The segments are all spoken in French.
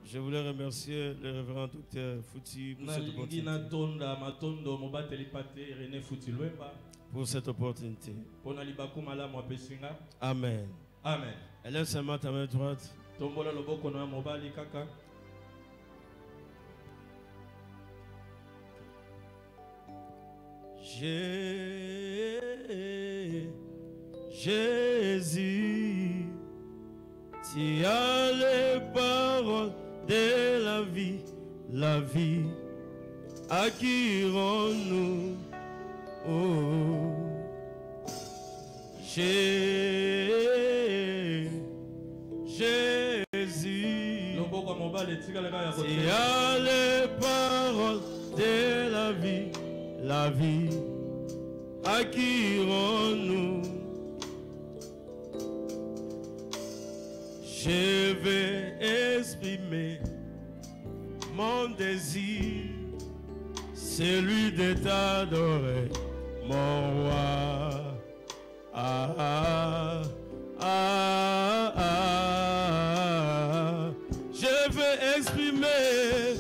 Je voulais remercier le révérend docteur Fouti pour cette opportunité. Amen. Amen. Élève seulement ta main droite. Jésus, tu as les paroles de la vie, à qui irons-nous? Oh, Jésus, tu as les paroles de la vie, à qui irons-nous? Je vais exprimer mon désir, celui de t'adorer, mon roi. Ah, ah, ah, ah. Je vais exprimer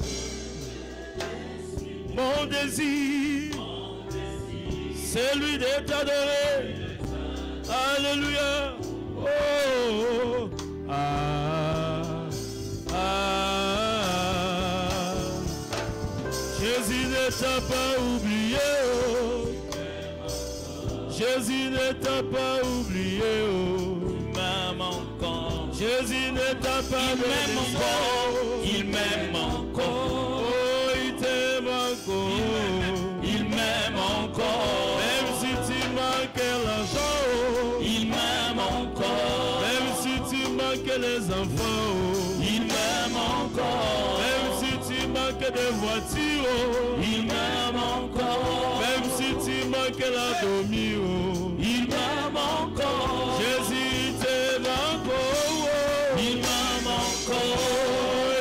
mon désir, celui de t'adorer. Alléluia. Oh, ah, ah. Jésus ne t'a pas oublié. Oh. Jésus ne t'a pas oublié. Oh. Même encore. Jésus ne t'a pas oublié. Il m'aime encore. Oh, il t'aime encore. Il m'aime encore. Même si tu manques l'argent. Oh. Il m'aime encore. Même si tu manques les enfants. Oh. Il m'aime encore. Même si tu manques de voitures. Oh. Il m'aime encore. Même si tu manques la domi. Oh. Il m'aime encore. Jésus t'aime encore. Oh. Il m'aime encore.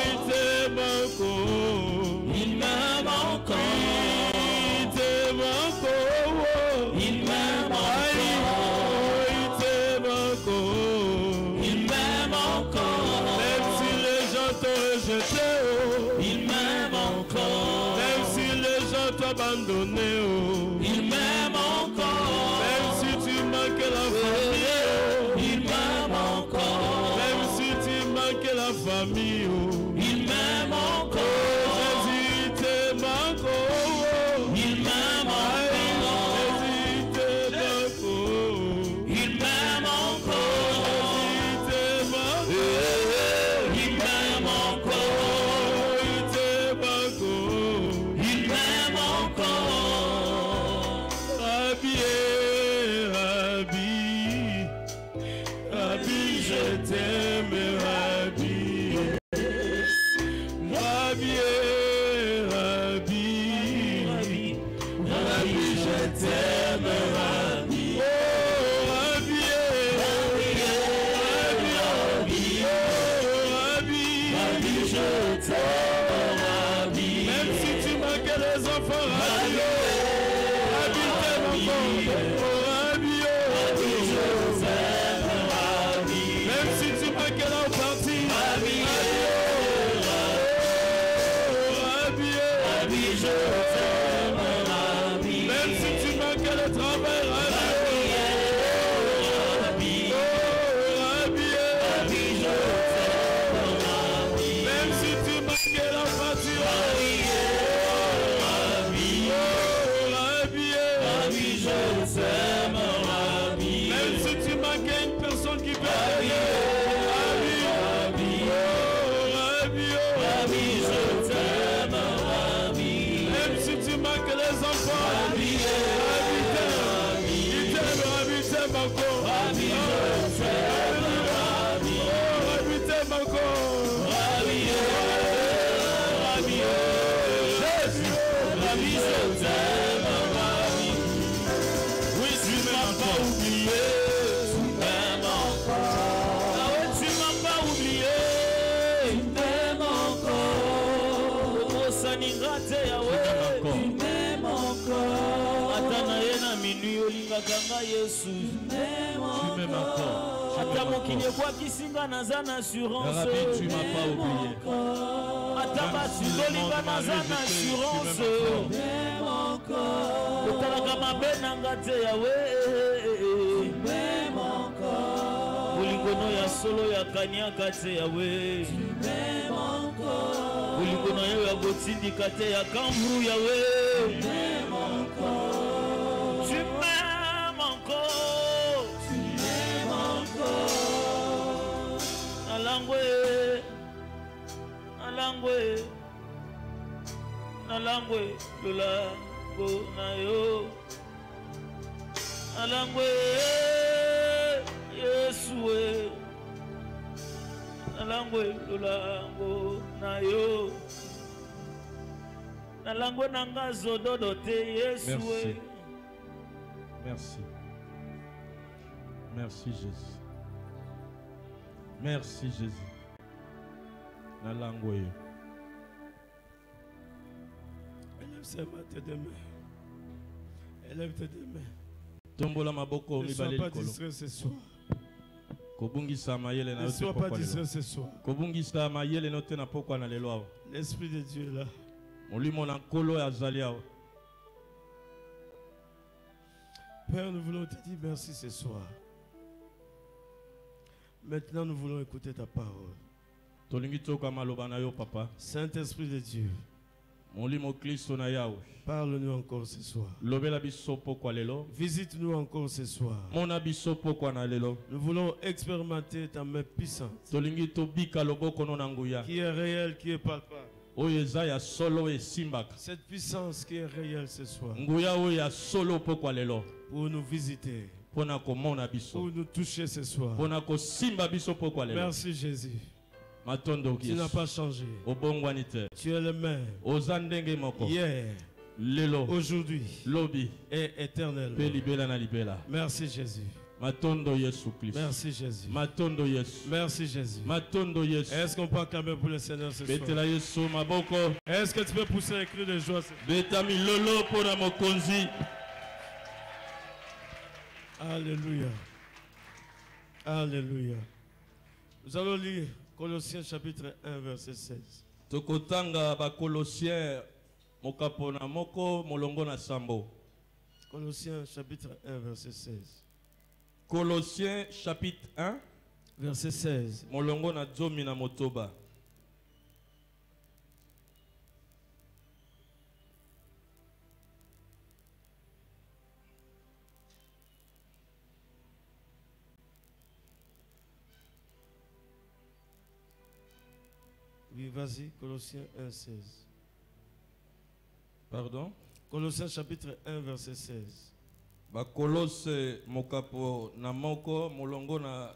Il t'aime encore. Il m'aime encore. Il t'aime encore. Il m'aime encore. Il t'aime encore. Il m'aime encore. Même si les gens t'ont rejeté. Il m'aime encore. Même si les gens t'ont abandonné. Il m'aime encore. Même si tu manques la famille. Il m'aime encore. Même si tu manques la famille. Il m'aime encore. Jésus t'aime encore. Il m'aime encore. Jésus t'aime encore. Il m'aime encore. Jésus t'aime encore. Il m'aime encore. Il t'aime encore. Il m'aime encore. Rabbi, Rabbi, Rabbi, je t'aime, Rabbi. Rabbi, Rabbi, Rabbi, je t'aime, Rabbi. Oh, Rabbi, Rabbi, Rabbi, Rabbi, Rabbi, je t'aime, Rabbi. Même si tu manques les enfants, Rabbi, Rabbi t'aime encore. Oh, Rabbi, Rabbi, je t'aime, Rabbi. Même si tu manques la partie, Rabbi, Rabbi, Rabbi, je t'aime, Rabbi. Même si tu manques le travail, Rabbi, Rabbi, Rabbi, Rabbi, je t'aime, Rabbi. Même si tu manques la partie, Rabbi, Rabbi, Rabbi, Rabbi, je t'aime, Rabbi. Même si tu manques une personne qui peut t'aider, Rabbi, Rabbi, Rabbi, Rabbi, je t'aime, Rabbi. Même si tu manques les enfants, Rabbi, Rabbi t'aime, il t'aime, Rabbi t'aime encore, Rabbi, je t'aime, Rabbi, Rabbi t'aime encore, Rabbi, Rabbi, Jésus, Rabbi, je t'aime, Rabbi. Oui, tu m'as pas oublié, tu m'aimes encore. Ah ouais, tu m'as pas oublié, tu m'aimes encore. Oh, Saningate, ah ouais, tu m'aimes encore. Atana yena minuit olingaka nga Yesu, tu m'aimes encore. Ata ata mokili ekwakisinga naza na assurance. Rabbi, tu m'as pas oublié. Ata basudolinga naza na assurance. Otalaka mabe nanga te yawe. Bolingono ya solo ya kaniaka te yawe. Bolingono ya botindika te ya kambru yawe. Tu m'aimes encore. Tu m'aimes encore. Alangwe. Alangwe lulango na yo. Alangwe Yesue. Alangwe lulango na yo. Alangwe nanga zododo te Yesue. Merci. Merci Jésus. Merci Jésus. Nalangwe. Élève tes deux mains. Élève tes deux mains. Tombola maboko ne sois pas distrait ce soir. Ne sois pas distrait ce soir. L'Esprit de Dieu est là. Père, nous voulons te dire merci ce soir. Maintenant, nous voulons écouter ta parole. Saint-Esprit de Dieu, parle-nous encore ce soir. Visite-nous encore ce soir. Nous voulons expérimenter ta main puissante, qui est réelle, qui est palpable. Cette puissance qui est réelle ce soir, pour nous visiter, pour nous toucher ce soir. Merci Jésus. Tu n'as pas changé. Tu es le même. Hier, aujourd'hui et éternellement. Merci Jésus. Merci Jésus. Merci Jésus. Est-ce qu'on peut acclamer pour le Seigneur ce soir? Est-ce que tu peux pousser un cri de joie? Alléluia. Alléluia. Nous allons lire Colossiens chapitre 1 verset 16. Tokotanga ba Colossiens mokapona moko molongo na sambo. Colossiens chapitre 1 verset 16. Colossiens chapitre 1 verset 16. Molongo na zomi na motoba. Oui, vas-y, Colossiens 1, 16. Pardon? Colossiens chapitre 1, verset 16. Ba Colosse mokapo na moko molongo na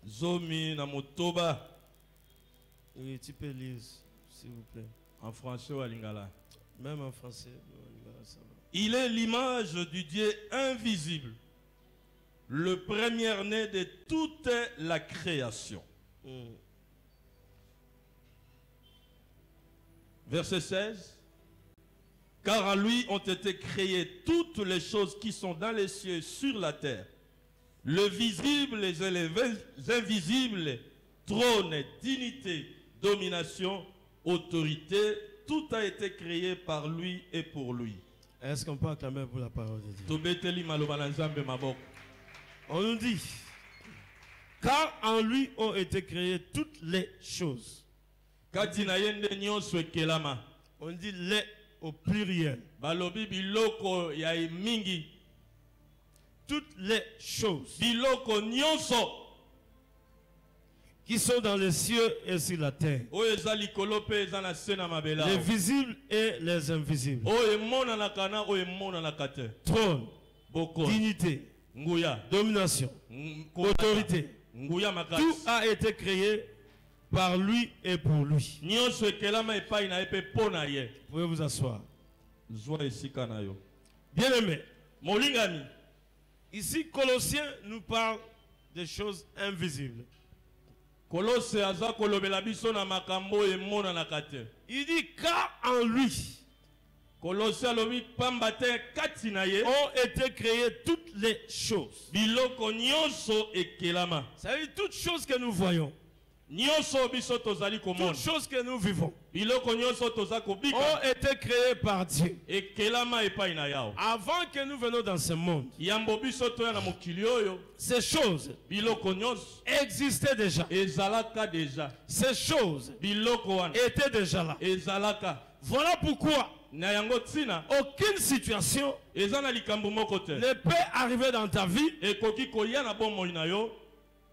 zomi na motoba. Oui, tu peux lire, s'il vous plaît. En français ou à lingala? Même en français, lingala, ça va. Il est l'image du Dieu invisible, le premier-né de toute la création. Verset 16. Car en lui ont été créées toutes les choses qui sont dans les cieux et sur la terre, le visible et les invisibles, trône, dignité, domination, autorité, tout a été créé par lui et pour lui. Est-ce qu'on peut acclamer pour la parole de Dieu? On nous dit, car en lui ont été créées toutes les choses. On dit les au pluriel. Toutes les choses qui sont dans les cieux et sur la terre, les visibles et les invisibles, trône, dignité, domination, autorité, tout a été créé par lui et pour lui. Vous pouvez vous asseoir. Bien aimé, ici Colossiens nous parle des choses invisibles. Il dit car en lui Colossiens lobi pamba te kati na ye ont été créées toutes les choses. biloko nyonso ekelama. Ça veut dire toutes choses que nous voyons, Nyonso biso tozali komona. toutes choses que nous vivons, Biloko nyonso toza kobika ont été créées par Dieu. ekelama epai na yao. Avant que nous venions dans ce monde, Yambo biso toya na mokili oyo ces choses biloko nyonso existaient déjà. ezalaka deja. Ces choses Biloko wana étaient déjà là. ezalaka. Voilà pourquoi Na yango tina aucune situation eza na likambo moko te ne peut arriver dans ta vie ekoki koya na bomoi na yo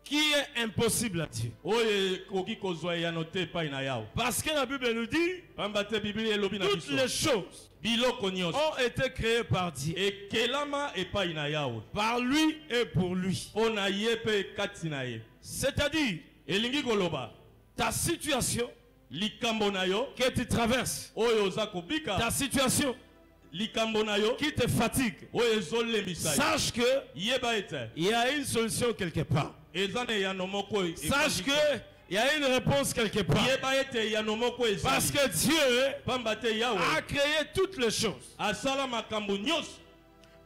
qui est impossible à Dieu. oyo ekoki kozwa eyano te epai na yao. Parce que la Bible nous dit Pamba te Biblia elobi na toutes biso les choses biloko nyonso ont été créées par Dieu, ekelama epai na yao par lui et pour lui. mpo na ye mpe kati na ye. C'est-à-dire Elingi koloba ta situation likambo na yo que tu traverses, oyo oza kobika ta situation likambo na yo qui te fatigue, oyo ezolembisa yo. sache que Yeba ete il y a une solution quelque part. eza na eyano moko Sache que il y a une réponse quelque part. yeba ete eyano moko Parce ezali. que Dieu Pamba te yawe a créé toutes les choses. asala makambo nyonso.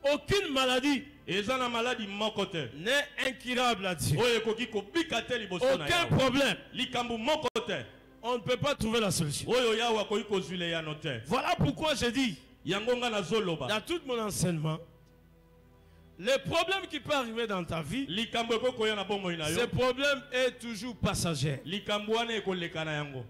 Aucune maladie Eza na maladi moko te n'est incurable à Dieu. oyo ekoki kobika te liboso na Aucun yawe. problème. Likambo moko te On ne peut pas trouver la solution. oyo yawe akoki kozwila eyano te. Voilà pourquoi je dis, Yango nga nazoloba dans tout mon enseignement, les problèmes qui peuvent arriver dans ta vie, likambo ekoki koya na bomoi na ce yo. problème est toujours passager. Likambo wana ekoleka na yango.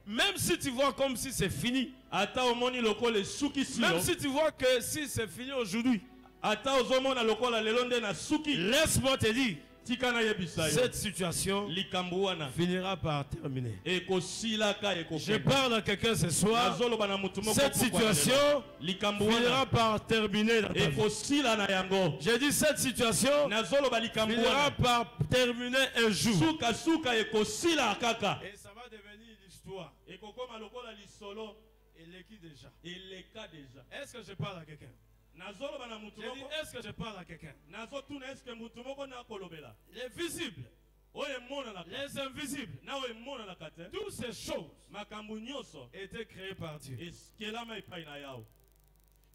Même si tu vois comme si c'est fini, Ata omoni lokola esukisi yo. même si tu vois que si c'est fini aujourd'hui, Ata ozomona lokola lelo nde na suki. laisse-moi te dire, Tika na yebisa yo. cette situation Likambo wana finira par terminer. ekosilaka Je ekokende. parle à quelqu'un ce soir, Nazoloba na mutu moko cette pokwa na situation lelo. Likambo finira wana par terminer dans ta vie. ekosila na yango. J'ai dit cette situation Nazoloba likambo finira wana par terminer un jour. suka suka ekosila kaka. Et ça va devenir l'histoire. Ekokoma lokola lisolo Et l'équipe déjà. eleka deja. Est-ce que je parle à quelqu'un? Nazoloba na mutu J'ai dit, moko. est-ce que je parle à quelqu'un? Nazotuna eske mutu moko na kolobela. Les visibles, Oyo emonanaka. les invisibles, Na oyo emonanaka te. toutes ces choses Makambo nyonso étaient créées par Dieu. eskelama epai na yao.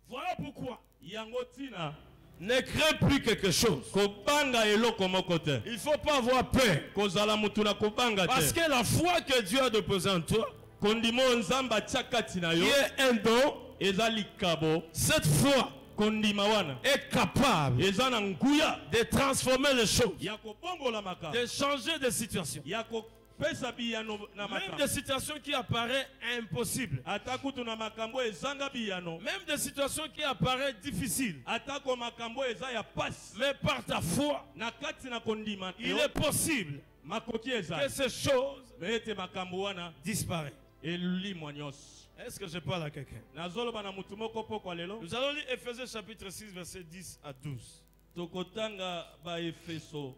Voilà pourquoi Yango tina ne crains plus quelque chose. kobanga eloko moko te. Il ne faut pas avoir peur. Kozala mutu na kobanga Parce te. que la foi que Dieu a déposée en toi, Kondimo nzamba atia kati na qui yo est un don, eza likabo. cette foi Kondima wana est capable eza na nguya de transformer les choses, ya kobongola makambo, de changer de situation. ya kopesa biyano na Même makambo. des situations qui apparaissent impossibles. Ata kutu na makambo ezanga biyano. Même des situations qui apparaissent difficiles. Atako makambo eza ya pasi. Mais par ta foi, Na kati na kondima il yo, est possible makoki que eza. ces choses Me ete makambo wana disparaissent. elimwa nyonso. Est-ce que je parle à quelqu'un? Nazoloba na mutu moko pokwa lelo. Nous allons lire Éphésiens chapitre 6, versets 10 à 12. Tokotanga ba Efeso.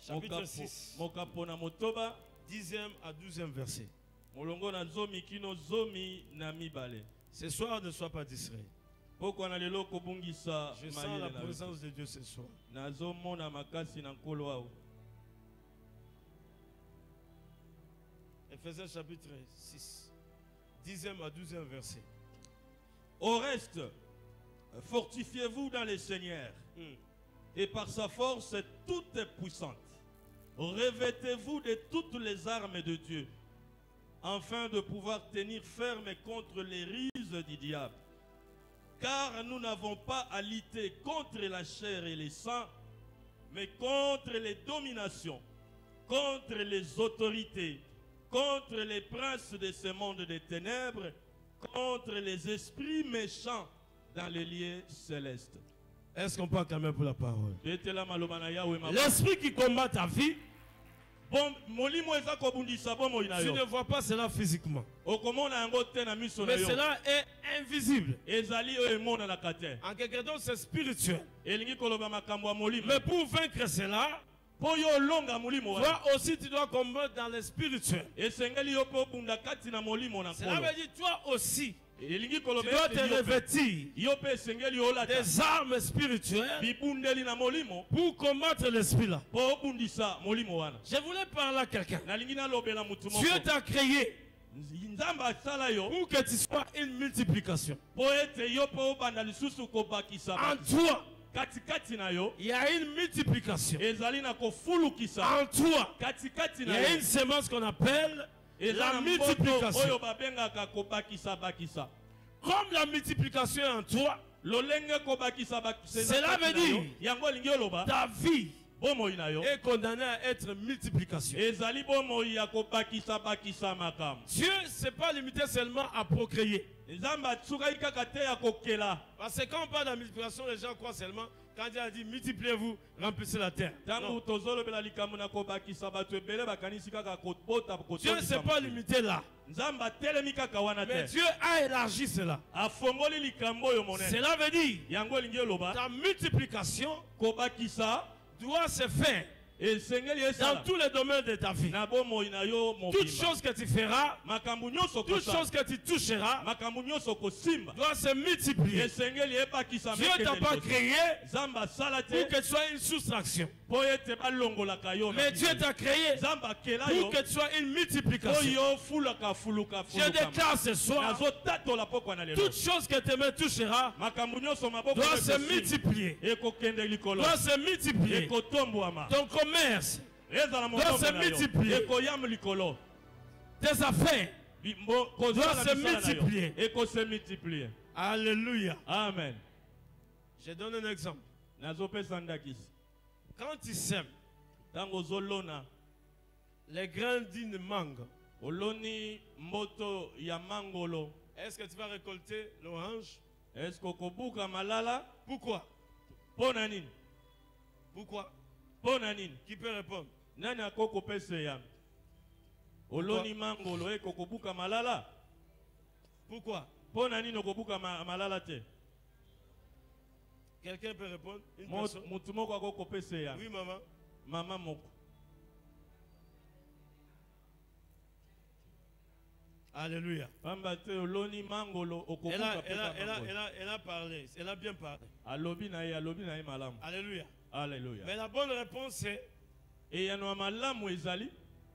Chapitre 6, Mokapo na motoba. 10e à 12e verset. Molongo na zomi kino zomi na mibale. Ce soir, ne sois pas distrait. Pokwa na lelo kobungisa Je sens mayele la na présence de Dieu ce soir. nazomona makasi na nkolo awo. Éphésiens chapitre 6, 10e à 12e verset. Au reste, fortifiez-vous dans le Seigneur et par sa force toute puissante. Revêtez-vous de toutes les armes de Dieu afin de pouvoir tenir ferme contre les ruses du diable. Car nous n'avons pas à lutter contre la chair et les sang, mais contre les dominations, contre les autorités, contre les princes de ce monde des ténèbres, contre les esprits méchants dans les lieux célestes. Est-ce qu'on peut acclamer pour la parole? L'esprit L'esprit qui combat ta vie, tu tu ne vois pas cela physiquement. Mais cela est invisible. En quelque sorte, c'est spirituel. Mais pour vaincre cela, toi aussi tu dois combattre dans le spirituel. Cela veut dire toi aussi, tu dois te revêtir des armes spirituelles pour combattre l'esprit là. Je voulais parler à quelqu'un. Dieu t'a créé nzambe asala yo pour que tu sois une multiplication. po ete yo po obanda lisusu kobakisa En toi, katikati na yo il y a une multiplication. ezali na kofulukisa En toi, katikati il y na a yo une semence qu'on appelle eza la na mboto multiplication. oyo babengaka kobakisa bakisa Comme la multiplication est en toi, lolenge kobakisa bakisa eza Cela kati veut na yo. dire- yango olingi oloba ta vie bomoi na yo est condamnée à être multiplication. ezali bomoi ya kobakisa bakisa makambo Dieu ne s'est pas limité seulement à procréer. nzambe atsukaki kaka te ya kokela Parce que quand on parle de la multiplication, les gens croient seulement quand Dieu a dit multipliez-vous, remplissez la terre. ntango Non. tozolobela likambo na kobakisa bato ebele bakanisi kaka kobota Dieu ne s'est kotondisa pas mokili. limité là. nzambe atelemi kaka wana Mais te Dieu a élargi cela. afongoli likambo oyo monene Cela veut dire yango olingi oloba ta multiplication kobakisa doit se faire esengeli dans esala tous les domaines de ta vie. na bomoi na yo Toute mobimba chose que tu feras, makambo nyonso toute kosala chose que tu toucheras, makambo nyonso kosimba doit se multiplier. esengeli ebakisa Dieu ne t'a mekende pas liboso. créé nzambe asala te pour que tu sois une soustraction. mpo ete balongolaka yo na Mais Dieu bizali. t'a créé nzambe akela pour yo que tu sois une multiplication. oyo fulaka fuluka Je déclare ce soir, nazotatola pokwa na lelo toute chose que tes mains touchera makambo nyonso maboko doit se ekosimba. multiplier. ekokende likolo Doit se multiplier. ekotombwama Ton commerce, ezala doit se motombo na yo multiplier. ekoyamba likolo tes affaires. kozala Doit se misala na yo multiplier. ekose multiplier Alléluia. amen Je donne un exemple. nazopesa ndakisi Quand tu sèmes ntango ozolona les grains d'une mangue, oloni mboto ya mangolo est-ce que tu vas récolter l'orange? eske okobuka malala Pourquoi? mpo na nini Pourquoi? mpo na nini Qui peut répondre? nani akokopesa yambi oloni mangolo ekokobuka malala Pourquoi? mpo na nini okobuka malala te Quelqu'un peut répondre? Une personne? motu moko akokopesa yambi Oui, maman. mama moko Alléluia. pamba te oloni mangolo Elle a, okobuka elle, a, pesa elle, a, mangolo elle, a, elle a parlé. Elle a bien parlé. alobi na ye malamu Alléluia. alleluya Mais la bonne réponse c'est, eyano ya malamu ezali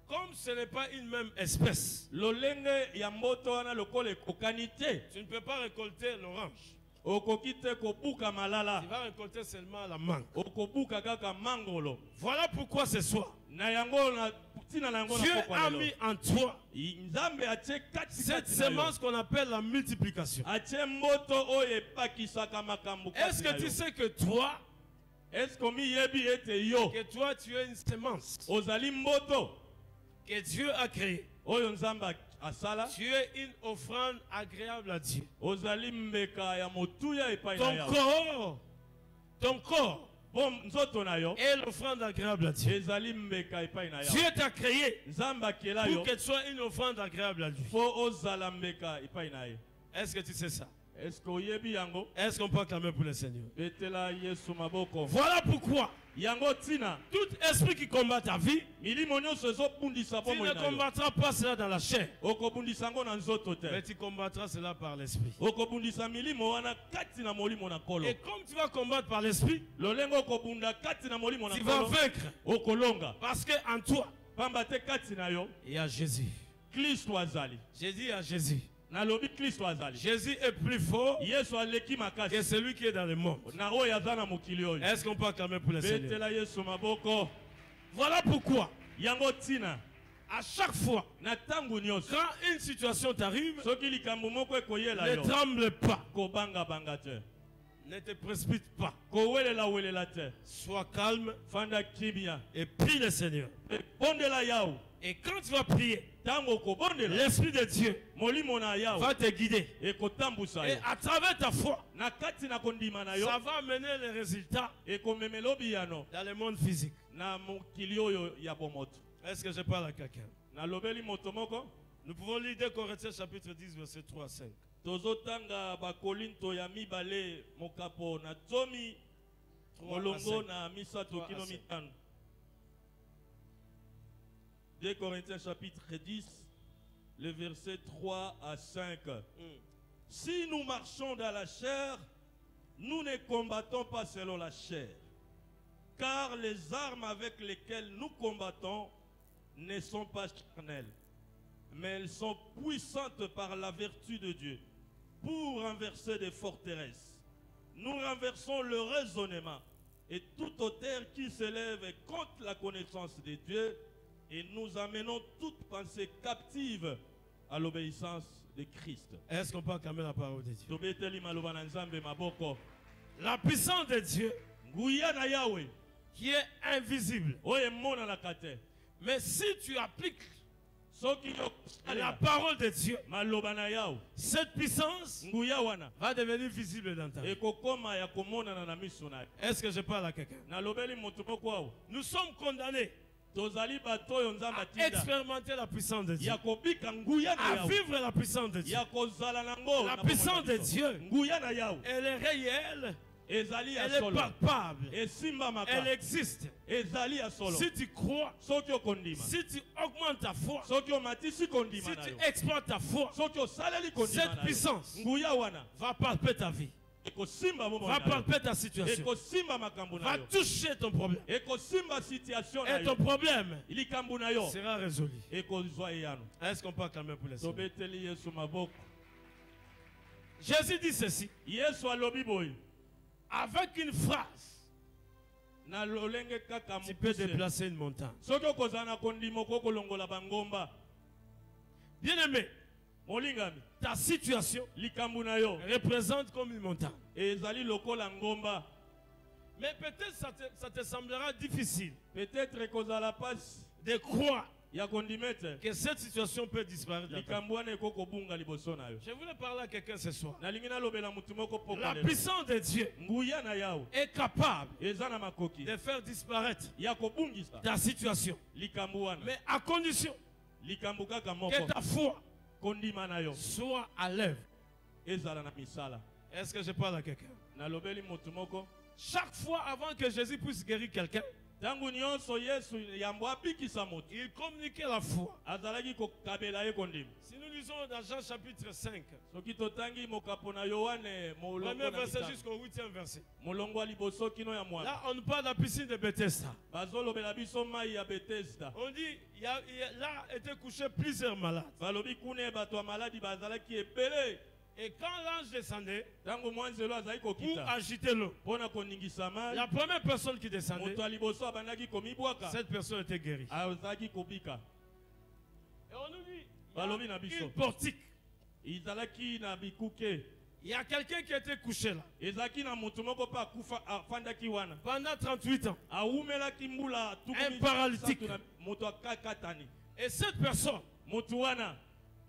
comme ce n'est pas une même espèce, lolenge ya mboto wana lokola ekokani te tu ne peux pas récolter l'orange. okoki te kobuka malala Tu vas récolter seulement la mangue. okobuka kaka mangolo Voilà pourquoi ce soir, na yango na ntina na yango Dieu na pokwa a lelo. mis en toi nzambe atie kati cette kati na yo. semence qu'on appelle la multiplication. atie mboto oyo epakisaka makambo Est-ce kati na que tu yo. sais que toi, Est-ce omiyebi ete yo que toi tu es une semence ozali mboto que Dieu a créée? oyo nzambe asala Tu es une offrande agréable à Dieu. ozali mbeka ya motuya epai na Ton yawe ton corps po nzoto na yo est l'offrande agréable à Dieu. ezali mbeka epai na Dieu yawe t'a créé nzambe akela pour yo que tu sois une offrande agréable à Dieu. fo ozala mbeka epai na ye. Est-ce que tu sais ça? Est-ce oyebi yango Est-ce qu'on peut acclamer pour le Seigneur? betela yesu maboko Voilà pourquoi yango ntina tout esprit qui combat ta vie, milimo nyonso ezobundisa tu bomoi ne na yo combattras pas cela dans la chair, okobundisa yango na nzoto mais te tu combattras cela par l'esprit. okobundisa milimo wana kati na molimo na nkolo Et comme tu vas combattre par l'esprit, lolenge okobunda kati na molimo na tu vas nkolo vaincre. okolonga Parce que en toi, pamba te kati na yo il y a Jésus. kristo azali Jésus a Jésus. nalobi kristo azali Jésus est plus fort yesu aleki que makasi celui qui est dans le monde. na oyo aza na mokili oyo Est-ce qu'on peut acclamer pour le Seigneur? betela yesu maboko Voilà pourquoi, yango ntina à chaque fois, na ntango nyonso quand une situation t'arrive, soki likambo moko ekoyela ne yo tremble pas, kobangabanga te ne te précipite pas. kowelela te Sois calme fanda kimia et prie le Seigneur. bondela yawu Et quand tu vas prier, ntango okobondela l'Esprit de Dieu molimo na yawu va te guider. ekotambusa Et yo à travers ta foi, na kati na kondima na yo ça va amener les résultats ekomemela obiyano dans le monde physique. na mokili oyo ya bomoto Est-ce que je parle à quelqu'un? nalobeli moto moko Nous pouvons lire 2 Corinthiens chapitre 10, verset 3 à 5. tozotanga bakolinto ya mibale mokapo na zomi 3 à molongo 5. na misato 3 à kino 5. mitano 2 Corinthiens chapitre 10 le verset 3 à 5 Si nous marchons dans la chair, nous ne combattons pas selon la chair, car les armes avec lesquelles nous combattons ne sont pas charnelles, mais elles sont puissantes par la vertu de Dieu pour renverser des forteresses. Nous renversons le raisonnement et toute hauteur qui s'élève contre la connaissance de Dieu et nous amenons toute pensée captive à l'obéissance de Christ. Est-ce qu'on peut acclamer la parole de Dieu? Tobeteli maloba na Nzambe maboko. La puissance de Dieu Nguya na Yahweh qui est invisible. oye mona la kate. Mais si tu appliques Soki yo la parole de Dieu, maloba na Yahweh cette puissance nguya wana va devenir visible dans ta vie. ekokoma ya komona na miso na. Est-ce que je parle à quelqu'un? Na lobeli moto moko awo. Nous sommes condamnés Tozali bato yo Nzambe à tinda. expérimenter la puissance de Dieu, Ya kobika nguya na à Yahweh. vivre la puissance de Dieu. Ya kozala nango. La na puissance de bomona biso. Dieu, Nguya na Yahweh. elle est réelle, Ezali ya elle est solo. palpable, Esimba elle maka. existe. Ezali ya solo. Si tu crois, Soki okondima. si tu augmentes ta foi, Soki omatisi kondima si na tu yo. exploites ta foi, Soki osaleli kondima cette na yo. puissance Nguya wana va palper ta vie, ekosimba bomona va na yo. palper ta situation, Ekosimba makambo na va yo. toucher ton problème. Ekosimba situation na Et ton yo. problème Likambo na yo. sera résolu. Ekozwa eyano. Est-ce qu'on peut acclamer pour les Seigneurs? Tobeteli Yesu maboko. Jésus dit ceci, Yesu alobi boye. avec une phrase, Na lolenge kaka tu peux mokuse. déplacer une montagne. Soki okozala na kondima okolongola bangomba. Bien-aimé, Molingami. ta situation Likambo na yo. représente comme une montagne. Ezali lokola ngomba. Mais peut-être ça te semblera difficile Peut-être ekozala pasi de croire ya kondimete. que cette situation peut disparaître. dans ta vie. Likambo wana ekokobunga liboso na yo. Je voulais parler à quelqu'un ce soir. Nalingi nalobela mutu moko poko La lelo. puissance de Dieu Nguya na Yahweh est capable eza na makoki de faire disparaître ya kobungisa ta situation. likambo wana. Mais à condition Likambo kaka que moko ta foi kondima na yo soit à l'œuvre. ezala na misala. Est-ce que je parle à quelqu'un? Nalobeli mutu moko. Chaque fois avant que Jésus puisse guérir quelqu'un, Tangu nyonso Yesu yambo apikisa moto. il communiquait la foi. Azalaki kokabela ye kondima. Si nous lisons dans Jean chapitre 5, Soki totangi mokapo na Yohane molongo premier na verset mitano. jusqu'au 8e verset. Molongo ya liboso kino ya mwana. Là, on nous parle de la piscine de Bethesda. Bazolobela biso mai ya Bethesda. On dit, là étaient couchés plusieurs malades. Balobi kuna bato ya maladi bazalaki ebele. Et quand l'ange descendait Tango mwanzelo azali pour kokita agiter l'eau, mpona koningisa mai. la première personne qui descendait, Moto ya liboso abandaki komibwaka. cette personne était guérie. Azalaki kobika. Et on nous dit, Balobi na il y a biso. une portique. Ezalaki na bikuke. Il y a quelqu'un qui était couché là Ezalaki na moto moko pa akufa afandaki wana. pendant 38 ans. Awumelaki mbula Un paralytique. Moto akakatani. Et cette personne, Moto wana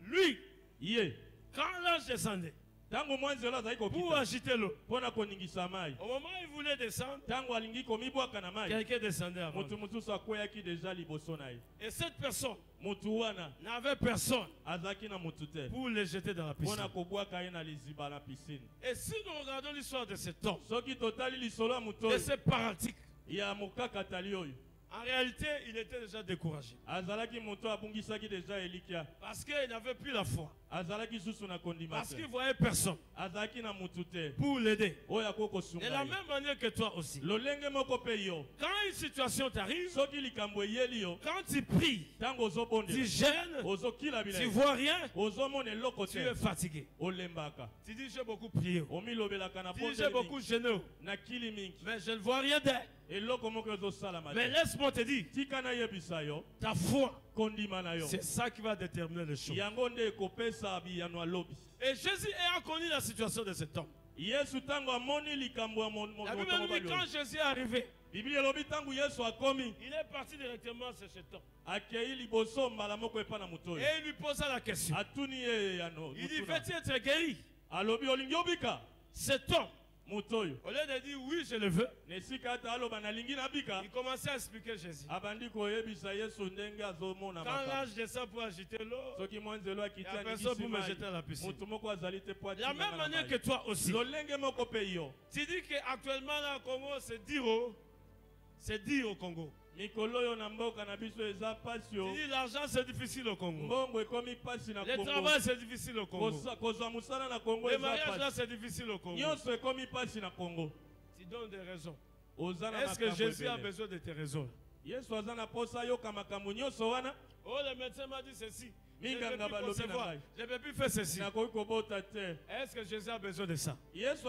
lui, ye. quand l'ange descendait Tango mwanzelo azali pour kokita agiter l'eau, mpona koningisa mai. au moment où il voulait descendre, Tango alingi komibwaka na mai. quelqu'un descendait avant. Moto mosusu akweyaki deja liboso na ye. Et cette personne Moto wana n'avait personne azalaki na motu te pour le jeter dans la piscine. mpona kobwaka ye na liziba na piscine. Et si nous regardons l'histoire de cet homme, Soki totali lisolo ya moto de oyo ce paralytique, ya mokakatali oyo en réalité, il était déjà découragé. azalaki moto abungisaki deja elikya. Parce qu'il n'avait plus la foi. Azalaki susu na kondima Parce te. qu'il ne voyait personne Azalaki na motu te pour l'aider. oyo akoki De kosunga la ye. même manière que toi aussi. lolenge moko mpe yo Quand une situation t'arrive, soki likambo eyeli yo quand tu pries, ntango tu ozobondela gênes, ozokila tu bila vois rien, ozomona eloko tu te es fatigué. olembaka Tu dis, j'ai beaucoup prié. omilobelaka na Tu dis, j'ai pondeli beaucoup gêné. nakili mingi Mais je ne vois rien d'air. eloko moko ezosalama Mais te laisse-moi te dire, tika nayebisa yo ta foi, kondima na yo c'est ça qui va déterminer les choses. yango nde ekopesa biyano alobi. Et Jésus ayant connu la situation de cet homme. Yesu ntango amoni likambo ya La Bible nous dit, quand Jésus est arrivé, biblia elobi ntango yesu akomi il est parti directement chez cet homme. akei liboso mbala moko epa na moto oyo Et il lui posa la question. atuni ye yano Il dit, mutuna. veux-tu être guéri? alobi olingi obika Cet homme, moto oyo au lieu de dire oui, je le veux, na esika ata aloba nalingi nabika il commençait à expliquer Jésus. abandi koyebisa yesu ndenge azomona Quand makambo. l'ange descend pour agiter l'eau, soki mwanzelo il akiti n'y a personne pour me anikisi jeter à la piscine. motu moko azali te po De la atinga même na manière mai. que toi aussi. lolenge moko mpe yo Tu dis qu'actuellement, là, au Congo, c'est dire au Congo. mikolo oyo na mboka na biso eza pasi Tu yo dis l'argent, c'est difficile au Congo. mbongo ekomi pasi na Le kongo travail, c'est difficile au Congo. kozwa mosala na kongo Le eza mariage, là, pasi c'est difficile au Congo. nyonso ekomi pasi na kongo Tu donnes des raisons. oza na Est-ce que makambo Jésus a ebele. besoin de tes raisons? yesu aza na posa ayoka makambo nyonso wana Oh, le médecin m'a dit ceci. Je ne peux plus faire ceci. Est-ce que Jésus a besoin de ça? Jésus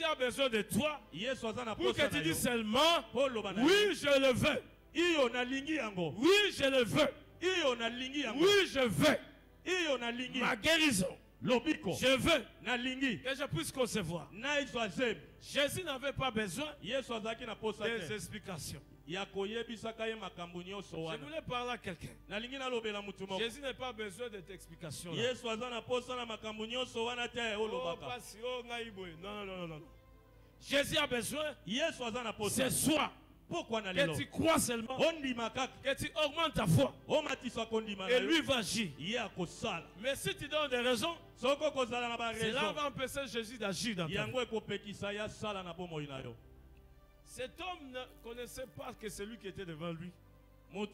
a besoin de toi pour que tu dises seulement oui, je le veux. Oui, je le veux. Oui, je veux. Ma guérison. Je veux que je puisse concevoir. Jésus n'avait pas besoin des explications. Je voulais parler à quelqu'un. Jésus n'a pas besoin de tes explications. Non. Jésus a besoin ce soir. Pourquoi que tu crois seulement, que tu augmentes ta foi, et lui va agir. Mais si tu donnes des raisons, cela va empêcher Jésus d'agir dans ta vie. Cet homme ne connaissait pas que celui qui était devant lui. Il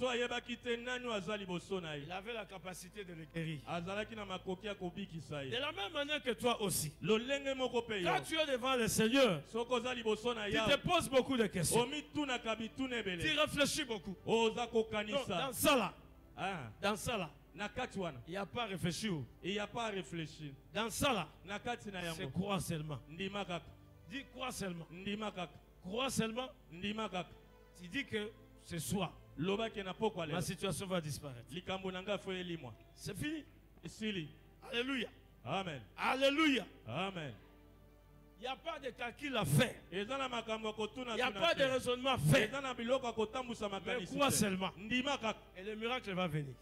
avait la capacité de le guérir. De la même manière que toi aussi. Quand tu es devant le Seigneur, tu te poses beaucoup de questions. Tu réfléchis beaucoup. Non, dans ça là. Dans ça là. Il n'y a pas à réfléchir. Dans ça là. C'est croire seulement. Dis croire seulement. Crois seulement. Tu dis que ce soir, ma situation va disparaître. C'est fini. Alléluia. Amen. Alléluia. Amen. Il n'y a pas de calcul à faire. Il n'y a pas de raisonnement à faire. Mais crois seulement. Et le miracle va venir.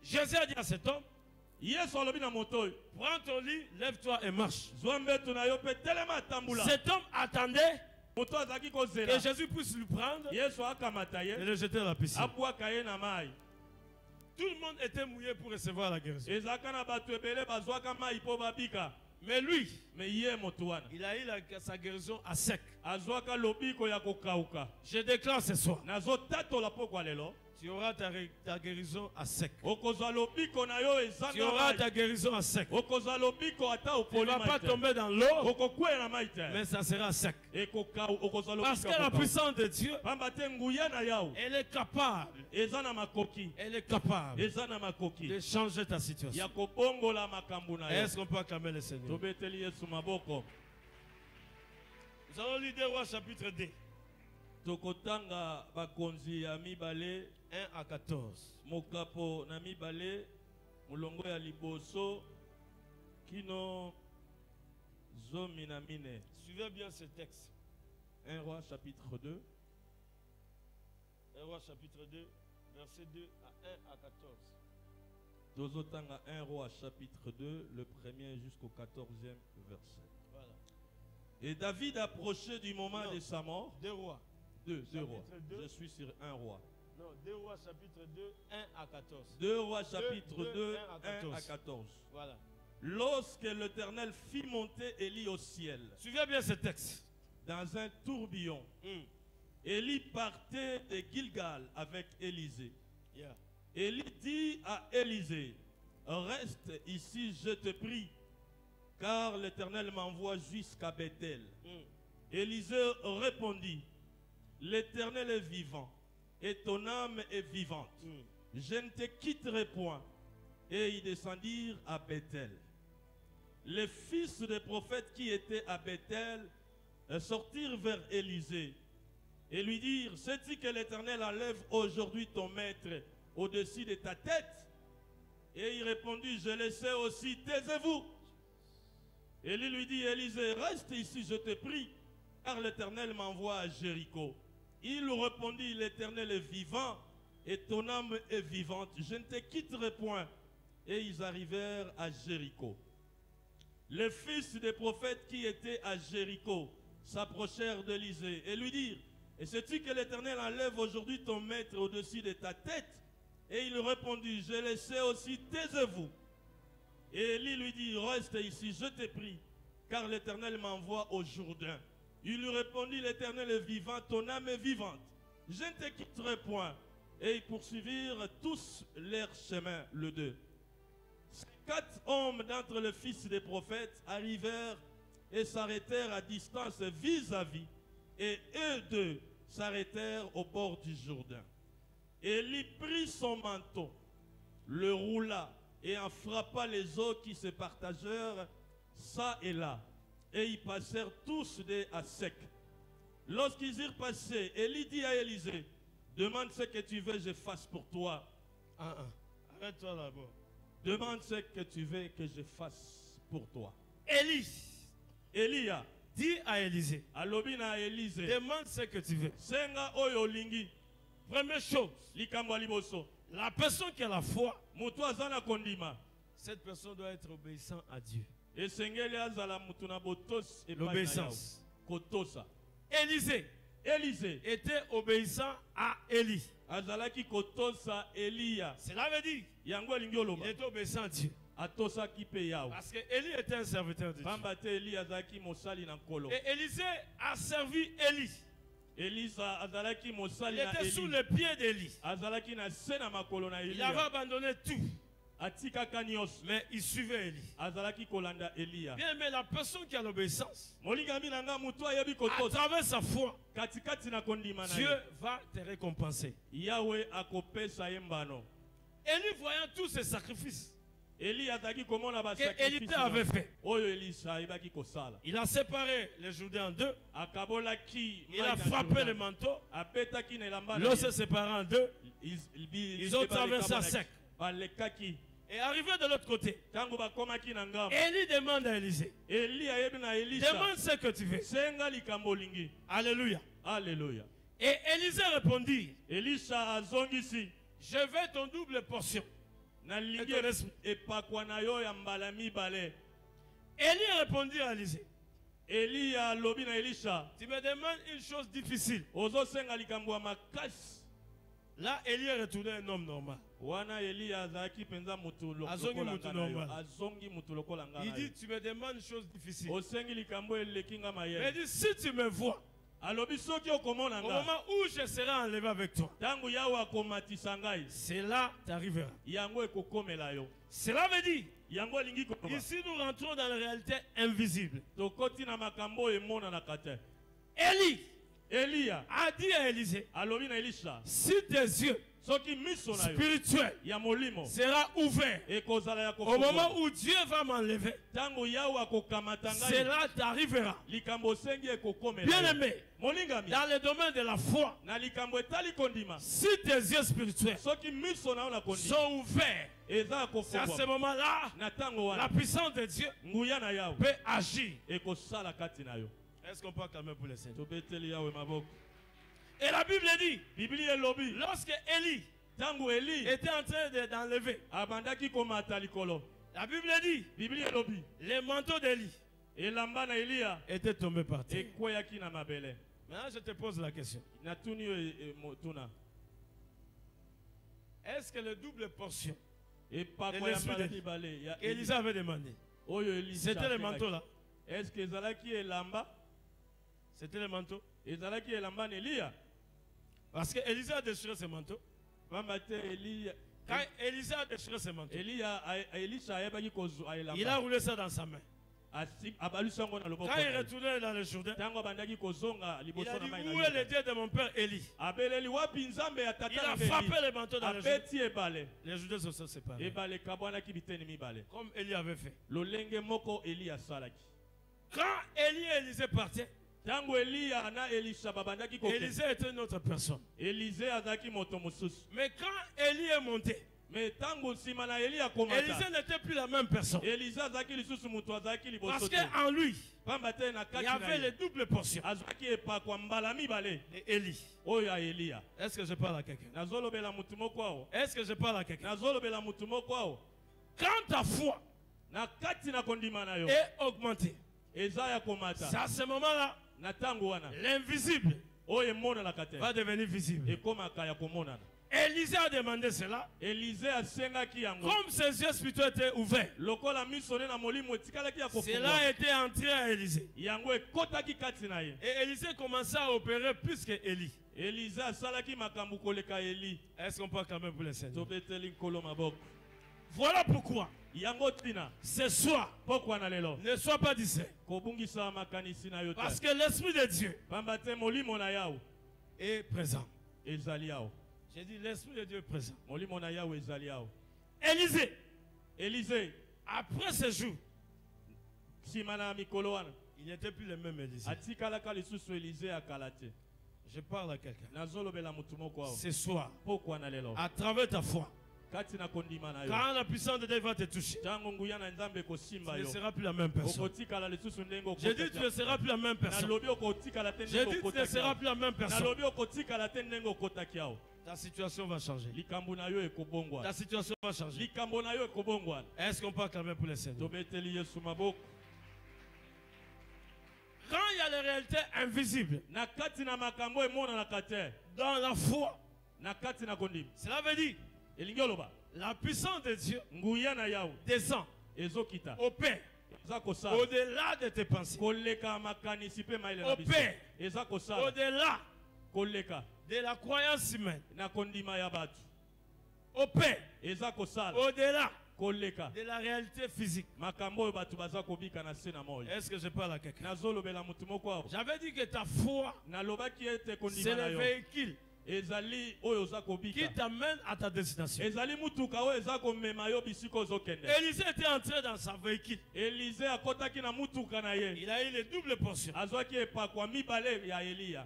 Jésus a dit à cet homme, prends ton lit, lève-toi et marche. Cet homme attendait que Jésus puisse le prendre et le jeter dans la piscine. Tout le monde était mouillé pour recevoir la guérison. Mais lui, il a eu sa guérison à sec. Je déclare ce soir, tu auras ta guérison à sec. Tu auras ta guérison à sec. Tu ne vas pas tomber dans l'eau, mais ça sera sec. Parce que la puissance de Dieu, elle est capable. Elle est capable de changer ta situation. Est-ce qu'on peut acclamer le Seigneur? Nous allons lire 2 Rois chapitre 2. Tokotanga bakonzi ya mibale 1 à 14. Mokapo na mibale mulongo ya liboso kino zomi na mine. Suivez bien ce texte. 1 Roi chapitre 2. 1 Roi chapitre 2, verset 2 à 1 à 14. Tozotanga 1 Roi chapitre 2, le 1er jusqu'au 14e verset. Voilà. Et David approchait du moment de sa mort. 2 Rois. 2 Rois. Je suis sur 1 Roi. Non, 2 Rois chapitre 2, 1 à 14. 2 Rois chapitre 2, 1 à 14. Voilà. Lorsque l'Éternel fit monter Élie au ciel. Suivez bien ce texte. Dans un tourbillon. Élie partait de Gilgal avec Élisée. Élie dit à Élisée, reste ici, je te prie, car l'Éternel m'envoie jusqu'à Bethel. Élisée répondit, l'Éternel est vivant et ton âme est vivante. Je ne te quitterai point. Et ils descendirent à Bethel. Les fils des prophètes qui étaient à Bethel sortirent vers Élisée et lui dirent, sais-tu que l'Éternel enlève aujourd'hui ton maître au-dessus de ta tête? Et il répondit, je le sais aussi, taisez-vous. Élie lui dit, Élisée, reste ici, je te prie, car l'Éternel m'envoie à Jéricho. Il répondit, l'Éternel est vivant et ton âme est vivante. Je ne te quitterai point. Et ils arrivèrent à Jéricho. Les fils des prophètes qui étaient à Jéricho s'approchèrent d'Élisée et lui dirent, et sais-tu que l'Éternel enlève aujourd'hui ton maître au-dessus de ta tête? Et il répondit, je le sais aussi, taisez-vous. Et Élie lui dit, reste ici, je te prie, car l'Éternel m'envoie au Jourdain. Il lui répondit, l'Éternel est vivant, ton âme est vivante. Je ne te quitterai point. Et ils poursuivirent tous leur chemin, le 2. 4 hommes d'entre les fils des prophètes arrivèrent et s'arrêtèrent à distance vis-à-vis. Et eux deux s'arrêtèrent au bord du Jourdain. Élie prit son manteau le roula et en frappa les eaux qui se partagèrent ça et là. Et ils passèrent tous à sec. Lorsqu'ils eurent passé, Élie dit à Élisée, demande ce que tu veux que je fasse pour toi. Arrête-toi là-bas. Demande ce que tu veux que je fasse pour toi. Élie. Elia. Dis à Élisée. Alobina Élisée. Demande ce que tu veux. Senga oyo lingi. Première chose. Likambo liboso. La personne qui a la foi. Mutu azana kondima. Cette personne doit être obéissant à Dieu. Esengeli azala mutu na botos et l'obéissance. Kotosa. Élisée. Élisée était obéissant à Élie. Azalaki kotosa Elia. Cela veut dire yango lingi oloba. Il était obéissant à Dieu. Atosa ki pe yao. Parce que Élie était un serviteur de Dieu. Pambate Eli azalaki mosali na nkolo. Et Élisée a servi Élie. Elisa azalaki mosali Il na était Eli. sous les pieds d'Élie. Azalaki na se na makolo na Elia. Il avait abandonné tout. Atikaka nyos. Mais il suivait Élie. Azalaki kolanda Elia. Bien, mais la personne qui a l'obéissance, Molingami nanga mutu ayebi à kotosa. travers sa foi, Katikati na kondima na Dieu ye. va te récompenser. Yahweh akopesa ye mbano. Élie, voyant tous ces sacrifices Eli azalaki komona ba que Élie sacrifice. avait fait, Oyo Elisa ayebaki kosala. il a séparé les Jourdains en deux. Akabolaki Il a frappé le manteau. apetaki na elamba na L'eau ye. se séparant en deux. Ils ont traversé à sec. balekaki. Et arrivé de l'autre côté, Tango bakomaki na ngambo. Élie demande à Élisée, Eli ayebi na Elisha. demande ce que tu veux. Senga likambo lingi. Alléluia. Alléluia. Et Élisée répondit, Elisha azongisi. je veux ton double portion. Nalingi epakwa na yo ya mbala mibale. Élie répondit à Élisée, Eli alobi na Elisha. tu me demandes une chose difficile. Ozosenga likambo ya makasi. Là, Élie est retourné un homme normal. Wana Eli azalaki penza mutu Azongi lokola mutu nga na yo. normal. Azongi mutu lokola nga Il na yo. dit, tu me demandes une chose difficile. Osengi likambo eleki nga Mais il mayele. dit, si tu me vois, Alobi soki okomona au nga. moment où je serai enlevé avec toi, Tango yawe akomatisa ngai. cela t'arrivera. Yango ekokomela yo. Cela veut dire, Yango alingi koloba. ici nous rentrons dans la réalité invisible. Tokoti na makambo emonanaka te. Élie Elia a dit à Élisée, alobi na Elisha. si tes yeux Soki miso na yo spirituels ya molimo sera ouvert ekozala ya au moment kofungwa. où Dieu va m'enlever, Tango yawe akokamata ngai. cela t'arrivera. Likambo osengi ekokomela Bien yo. aimé, Molingami. dans le domaine de la foi, Na likambo etali kondima. si tes yeux spirituels Soki miso na yo na kondima. sont ouverts, Eza ya c'est à ce kofungwa. moment-là, Na tango la wana. puissance de Dieu Nguya na yawe. peut agir. Ekosala kati na yo. Est-ce qu'on peut acclamer pour le Seigneur? Tobeteli yawe maboko. Et la Bible dit, Bibli elobi. lorsque Élie Tango Eli était en train d'enlever, abandaki komata likolo. la Bible dit, Bibli elobi. les manteaux d'Élie Elamba na Elia étaient tombés par terre. ekweyaki na mabele. Maintenant, je te pose la question. Natuni yo motuna. Est-ce que le double portion Epakwa Et ya l'esprit mbala de- mibale ya qu'Élisée avait demandé, Oyo Elisha. c'était le manteau là? Est-ce que ezalaki elamba? C'était le manteau? Ezalaki elamba na Elia? Parce que Élisée a déchiré ses manteaux. Pamba te Elia. Quand Élisée a déchiré ses manteaux, Elisha ayebaki kozwa il a elamba. roulé ça dans sa main. Abalisi yango na loboko. Quand il retournait dans le Jourdain, Tango abandaki kozonga il liboso a na dit, mai na où est le Yordan. Dieu de mon père Élie? Abeleli wapi nzambe ya Il tata a na frappé Eli? les manteaux dans le Jourdain. Abeti ebale. Les Jourdains se sont séparés. Ebale kabwanaki biteni mibale. Comme Élie avait fait. Lolenge moko Eli asalaki. Quand Élie et Élisée partaient, Tango Elia na Elisha babandaki kokende. Élisée était une autre personne. Élisée azaki moto mosusu. Mais quand Élie est monté, Mais tango nsima na Eli akomata. Élisée n'était plus la même personne. Élisée azaki lisusu moto azaki liboso Parce te. qu'en lui, Pamba te na il kati y na avait les ye. doubles portions Azwaki epakwa mbala mibale. de Élie. Oyo ya Elia. Est-ce que je parle à quelqu'un? Nazolobela mutu moko awo. Est-ce que je parle à quelqu'un? Nazolobela mutu moko awo. Quand ta foi Na kati na kondima na yo. est augmentée, Eza ya c'est komata. à ce moment-là, Na tango wana. l'invisible Oyo emonanaka te. va devenir visible. Ekomaka ya komonana. Élisée a demandé cela. Élisée asengaki yango. Comme ses yeux spirituels étaient ouverts, Lokola miso ne na molimo etikalaki ya kofungwa. cela était entré à Élisée. Yango ekotaki kati na ye. Et Élisée commençait à opérer plus que Élie. Élisée asalaki makambo koleka Eli. Est-ce qu'on peut acclamer pour le Seigneur? Tobeteli nkolo maboko. Voilà pourquoi, Yango tina. ce soir, Pokwa na lelo. ne sois pas distrait. Kobungisa makanisi na yo te. Parce que l'Esprit de Dieu Pamba te molimo na yawo est présent. ezali yawo. J'ai dit l'Esprit de Dieu est présent. Molimo na yawo ezali yawo. Élisée, après ce jour, simana mikolo wana il n'était plus le même Élisée. atikalaka lisusu Élisée akala te. Je parle à quelqu'un. Nazolobela mutu moko awa. Ce soir, Pokwa na lelo. à travers ta foi, Kati na kondima na yo. quand la puissance de Dieu va te toucher, Tango nguya na nzambe kosimba tu ne yo. seras plus la même personne. Okotikala lisusu ndengo J'ai dit tu ne seras plus la même personne. Nalobi okotikala te J'ai ndengo dit tu ne kotaki seras awa. plus la même personne. Nalobi okotikala te ndengo kotaki awa. Ta situation va changer. Likambo na yo ekobongwa. Ta situation va changer. Likambo na yo ekobongwa. Est-ce qu'on peut acclamer pour les Seigneurs? Tobeteli Yesu maboko. Quand il y a les réalités invisibles Na kati na makambo emona na kate. dans la foi, Na kati na kondima. cela veut dire Elingi oloba. la puissance de Dieu Nguya na yawo. descend, Ezokita. opère Eza kosala. au-delà de tes pensées, Koleka makanisi pe maile na biso. opère Eza kosala. au-delà Koleka de la croyance humaine, na kondima ya batu. opère Eza kosala. au-delà Koleka de la réalité physique. makambo oyo batu baza kobika na se na moyo. Est-ce que je parle à quelqu'un? Nazolobela mutu moko awa. J'avais dit que ta foi, Nalobaki ete c'est kondima na le yo. véhicule Ezali oyo oza qui kobika. t'amène à ta destination. Ezali mutuka oyo eza komema yo bisika ozokende. Élisée était entré dans sa véhicule. Élisée akotaki na mutuka na ye. Il a eu les doubles portions. Azwaki epakwa mibale ya Eliya.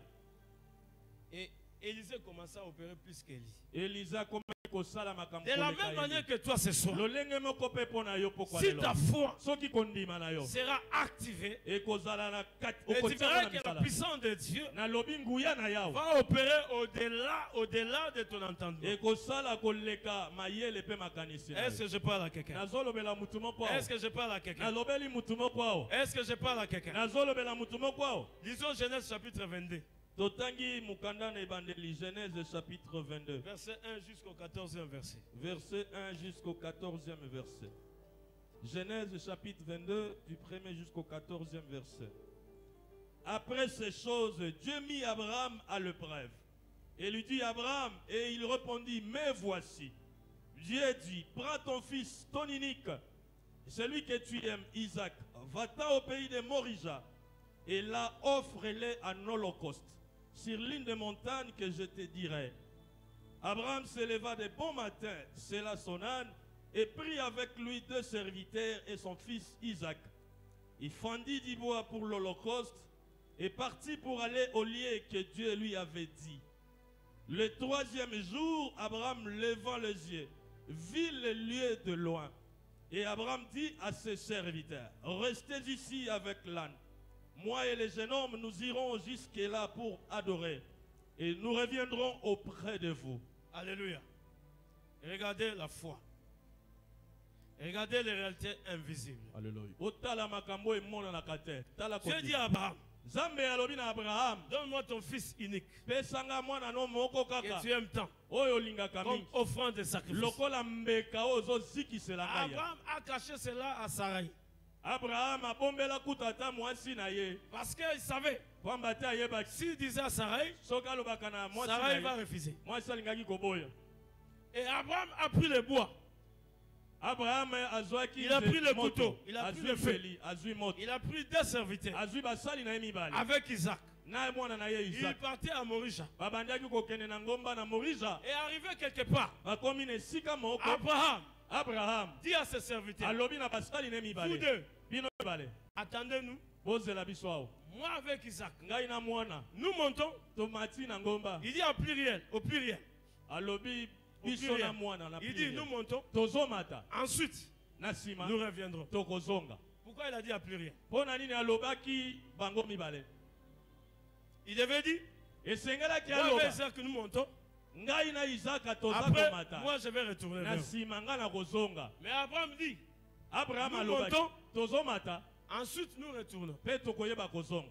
Et Élisée commença à opérer plus qu'Élie. Élisée akomaki kosala makambo De la koleka même Eli. manière que toi ce soir, Lolenge moko pe mpo na yo pokwa si lelo. ta foi Soki kondima na yo sera activée, ekozala na kati et tu okotika verras na que la misala. puissance de Dieu Na lobi nguya na yawo. va opérer au-delà de ton entendement. Ekosala koleka mayele pe makanisi na Est-ce yo. que je parle à quelqu'un? Nazolobela mutu moko awa. Est-ce que je parle à quelqu'un? Nalobeli mutu moko awa. Est-ce que je parle à quelqu'un? Nazolobela mutu moko awa. Lisons Genèse chapitre 22, Totangi mukanda na ebandeli Genèse chapitre 22. verset 1 jusqu'au 14e verset. Verset 1 jusqu'au 14e verset. Genèse chapitre 22 du 1er jusqu'au 14e verset. Après ces choses, Dieu mit Abraham à l'épreuve et lui dit Abraham, et il répondit, mais voici. Dieu dit, prends ton fils, ton unique, celui que tu aimes, Isaac, va-t'en au pays de Morija et là offre-le en holocauste sur l'une des montagnes que je te dirai. Abraham se leva de bon matin, sella son âne et prit avec lui 2 serviteurs et son fils Isaac. Il fendit du bois pour l'holocauste et partit pour aller au lieu que Dieu lui avait dit. Le 3e jour, Abraham levant les yeux, vit le lieu de loin. Et Abraham dit à ses serviteurs, restez ici avec l'âne. Moi et les jeunes hommes, nous irons jusque-là pour adorer. Et nous reviendrons auprès de vous. Alléluia. Regardez la foi. Regardez les réalités invisibles. Alléluia. Otala makambo emona na kate. Tala Dieu koti. dit à Abraham, Zambe alobi na Abraham, donne-moi ton fils unique pesanga mwana no moko que kaka. tu aimes tant, Oyo lingaka comme mingi. offrande de sacrifice. Lokola mbeka ozo zikisela ngai. Abraham a caché cela à Sarai Abraham abombela kutata mwasi na ye. parce qu'il savait, Pamba te ayebaki. s'il disait à Sarai, Soki alobaka na mwasi na Sarai va ye. refuser. Mwasi alingaki koboya. Et Abraham a pris le bois, Abraham azwaki il a pris le moto. couteau, il a pris Azwi le feu, feli, azwi moto. il a pris 2 serviteurs Azwi basali na ye mibale. avec Isaac. Na mwana na ye Il Isaac. partait à Morisha. Babandaki kokende na ngomba na Morija. Et arrivé quelque part, Bakomi na esika moko. Abraham Abraham dit à ses serviteurs, alobi na basali na vous mibale. deux, Bino mibale. attendez-nous. Bozela biso awo. Moi avec Isaac, Ngai na mwana. nous montons. Tomati na ngomba. Il dit en pluriel, au pluriel. Alobi Au biso pluriel. na mwana na Il dit nous pluriel. montons. Tozomata. Ensuite, Na sima. nous reviendrons. Tokozonga. Pourquoi il a dit en pluriel? Pona nini alobaki bango mibale. Il devait dire, Esengelaki moi avec aloba. Isaac, nous montons. Ngai na Isaka toza Après, komata. moi je vais retourner Na vers vous. sima nga na kozonga. Mais Abraham dit, Abraham nous alobaki. montons. Tozomata. Ensuite nous retournons. Pe tokoyeba kozonga.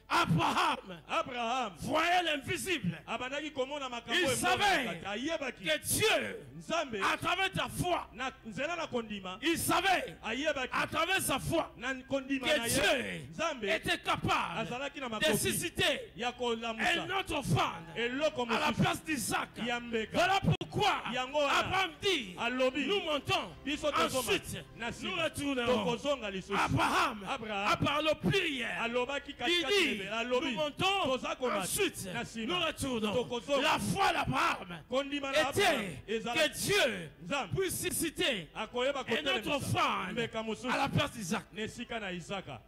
Abraham Abraham voyait l'invisible. abandaki komona makambo Il emona savait kati. Ayebaki Que Dieu, Nzambe à travers ta foi, na nzela na kondima. il savait, Ayebaki à travers sa foi, na kondima que na ye. Dieu Nzambe était capable azalaki na de makoki susciter ya un kolamusa autre offrande eloko à la mosusu place d'Isaac. ya mbeka. Voilà pourquoi quoi Yango wana. Abraham dit, Alobi. nous montons. Biso tozoma. Ensuite, Na nous nsima. retournerons. Tokozonga lisusu. Abraham Abraham. a parlé au pluriel. Alobaki Il katikati dit, lebe. Alobi. nous montons. Toza komata. Ensuite, Na nsima. nous retournons. Tokozonga. La foi d'Abraham Kondima na Abraham. était Ezala. que Dieu Nzambe. puisse susciter Akoyeba un kotelemisa. autre enfant Mbeka mosusu. à la place d'Isaac. Nesika na Isaka.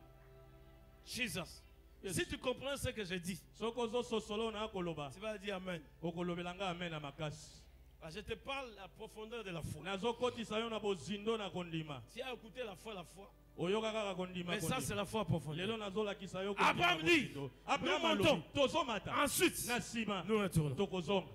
Jesus. Yes. Si tu comprends ce que je dis, Sokozo sosolo na koloba. tu vas dire Amen. Okolobelanga amen na makasi. Je te parle de la profondeur de la foi. Nazokotisa yo na bozindo na kondima. Tu as écouté la foi. Oyoka kaka kondima. Mais ça, c'est la foi profonde. Lelo nazolakisa yo Abraham dit, Abraham nous alobi. montons. Tozomata. Ensuite, Na sima. nous retournons. Tokozonga.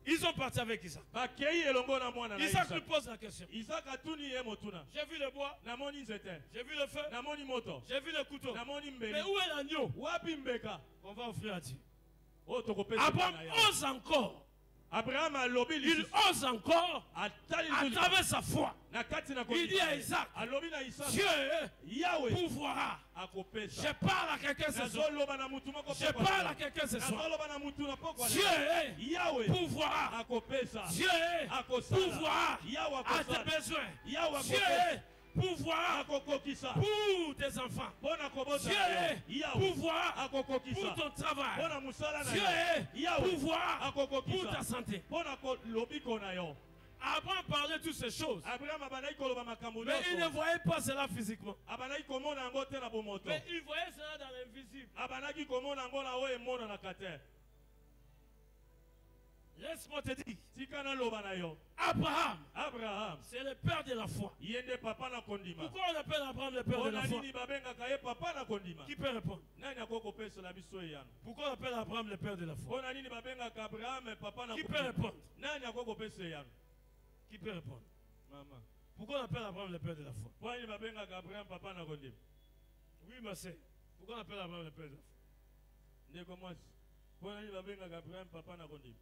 Ils sont partis avec Isaac. Bakei elongo na mwana na Isaac lui Isaac. pose la question. Isaac atuni ye motuna. J'ai vu le bois, Namoni nzete. j'ai vu le feu, Namoni moto. j'ai vu le couteau. Namoni Mais mbeli. où est l'agneau Wapi mbeka? qu'on va offrir à Dieu? O tokopesa. Abraham bana ya. ose encore. Abraham alobi Il lisusu. ose encore Atali à lisusu. travers sa foi. Na kati na Il dit kondima. à Isaac, Alobi na Isaac. Dieu Yahweh pourvoira. akopesa. Je parle à quelqu'un ce soir. Nazoloba na mutu moko Je parle à quelqu'un ce soir. Nazoloba na mutu na poko. Dieu Yahweh pourvoira. akopesa. Dieu Akosala. pourvoira Yahweh à tes akosala. besoins. Yahweh Dieu akopesa. pourvoira Akokokisa. pour tes enfants. Bona kobota. Dieu Yahweh pourvoira akokokisa. pour ton travail. Bona musala na Dieu yo. Yahweh pourvoira pour akokokisa. ta santé. Bona ko lobiko na yo. Abraham parlait toutes ces choses. Abraham abanai koloba makambo Mais il ne nyonso. voyait pas cela physiquement. Abanai komona yango te na bomoto. Mais il voyait cela dans l'invisible. Abanaki komona yango na oyo emonanaka te. Laisse-moi te dire, Tika na loba na yo. Abraham, Abraham c'est le père de la foi. ye nde papa na kondima. Pourquoi on appelle Abraham le père de la Mpona foi? nini babengaka ye papa na kondima? Qui peut répondre? Nani akoki kopesela biso eyano? Pourquoi on appelle Abraham le père de la foi? Mpona nini babengaka Abraham papa na Qui peut kondima? répondre? Nani akoki kopesa eyano? Qui peut répondre? Mama. Pourquoi on appelle Abraham le père de la foi? Mpona nini babengaka Abraham papa na kondima? Oui, ma sœur. Pourquoi on appelle Abraham le père de la foi? Ndeko mwasi. Mpona nini babengaka Abraham papa na kondima?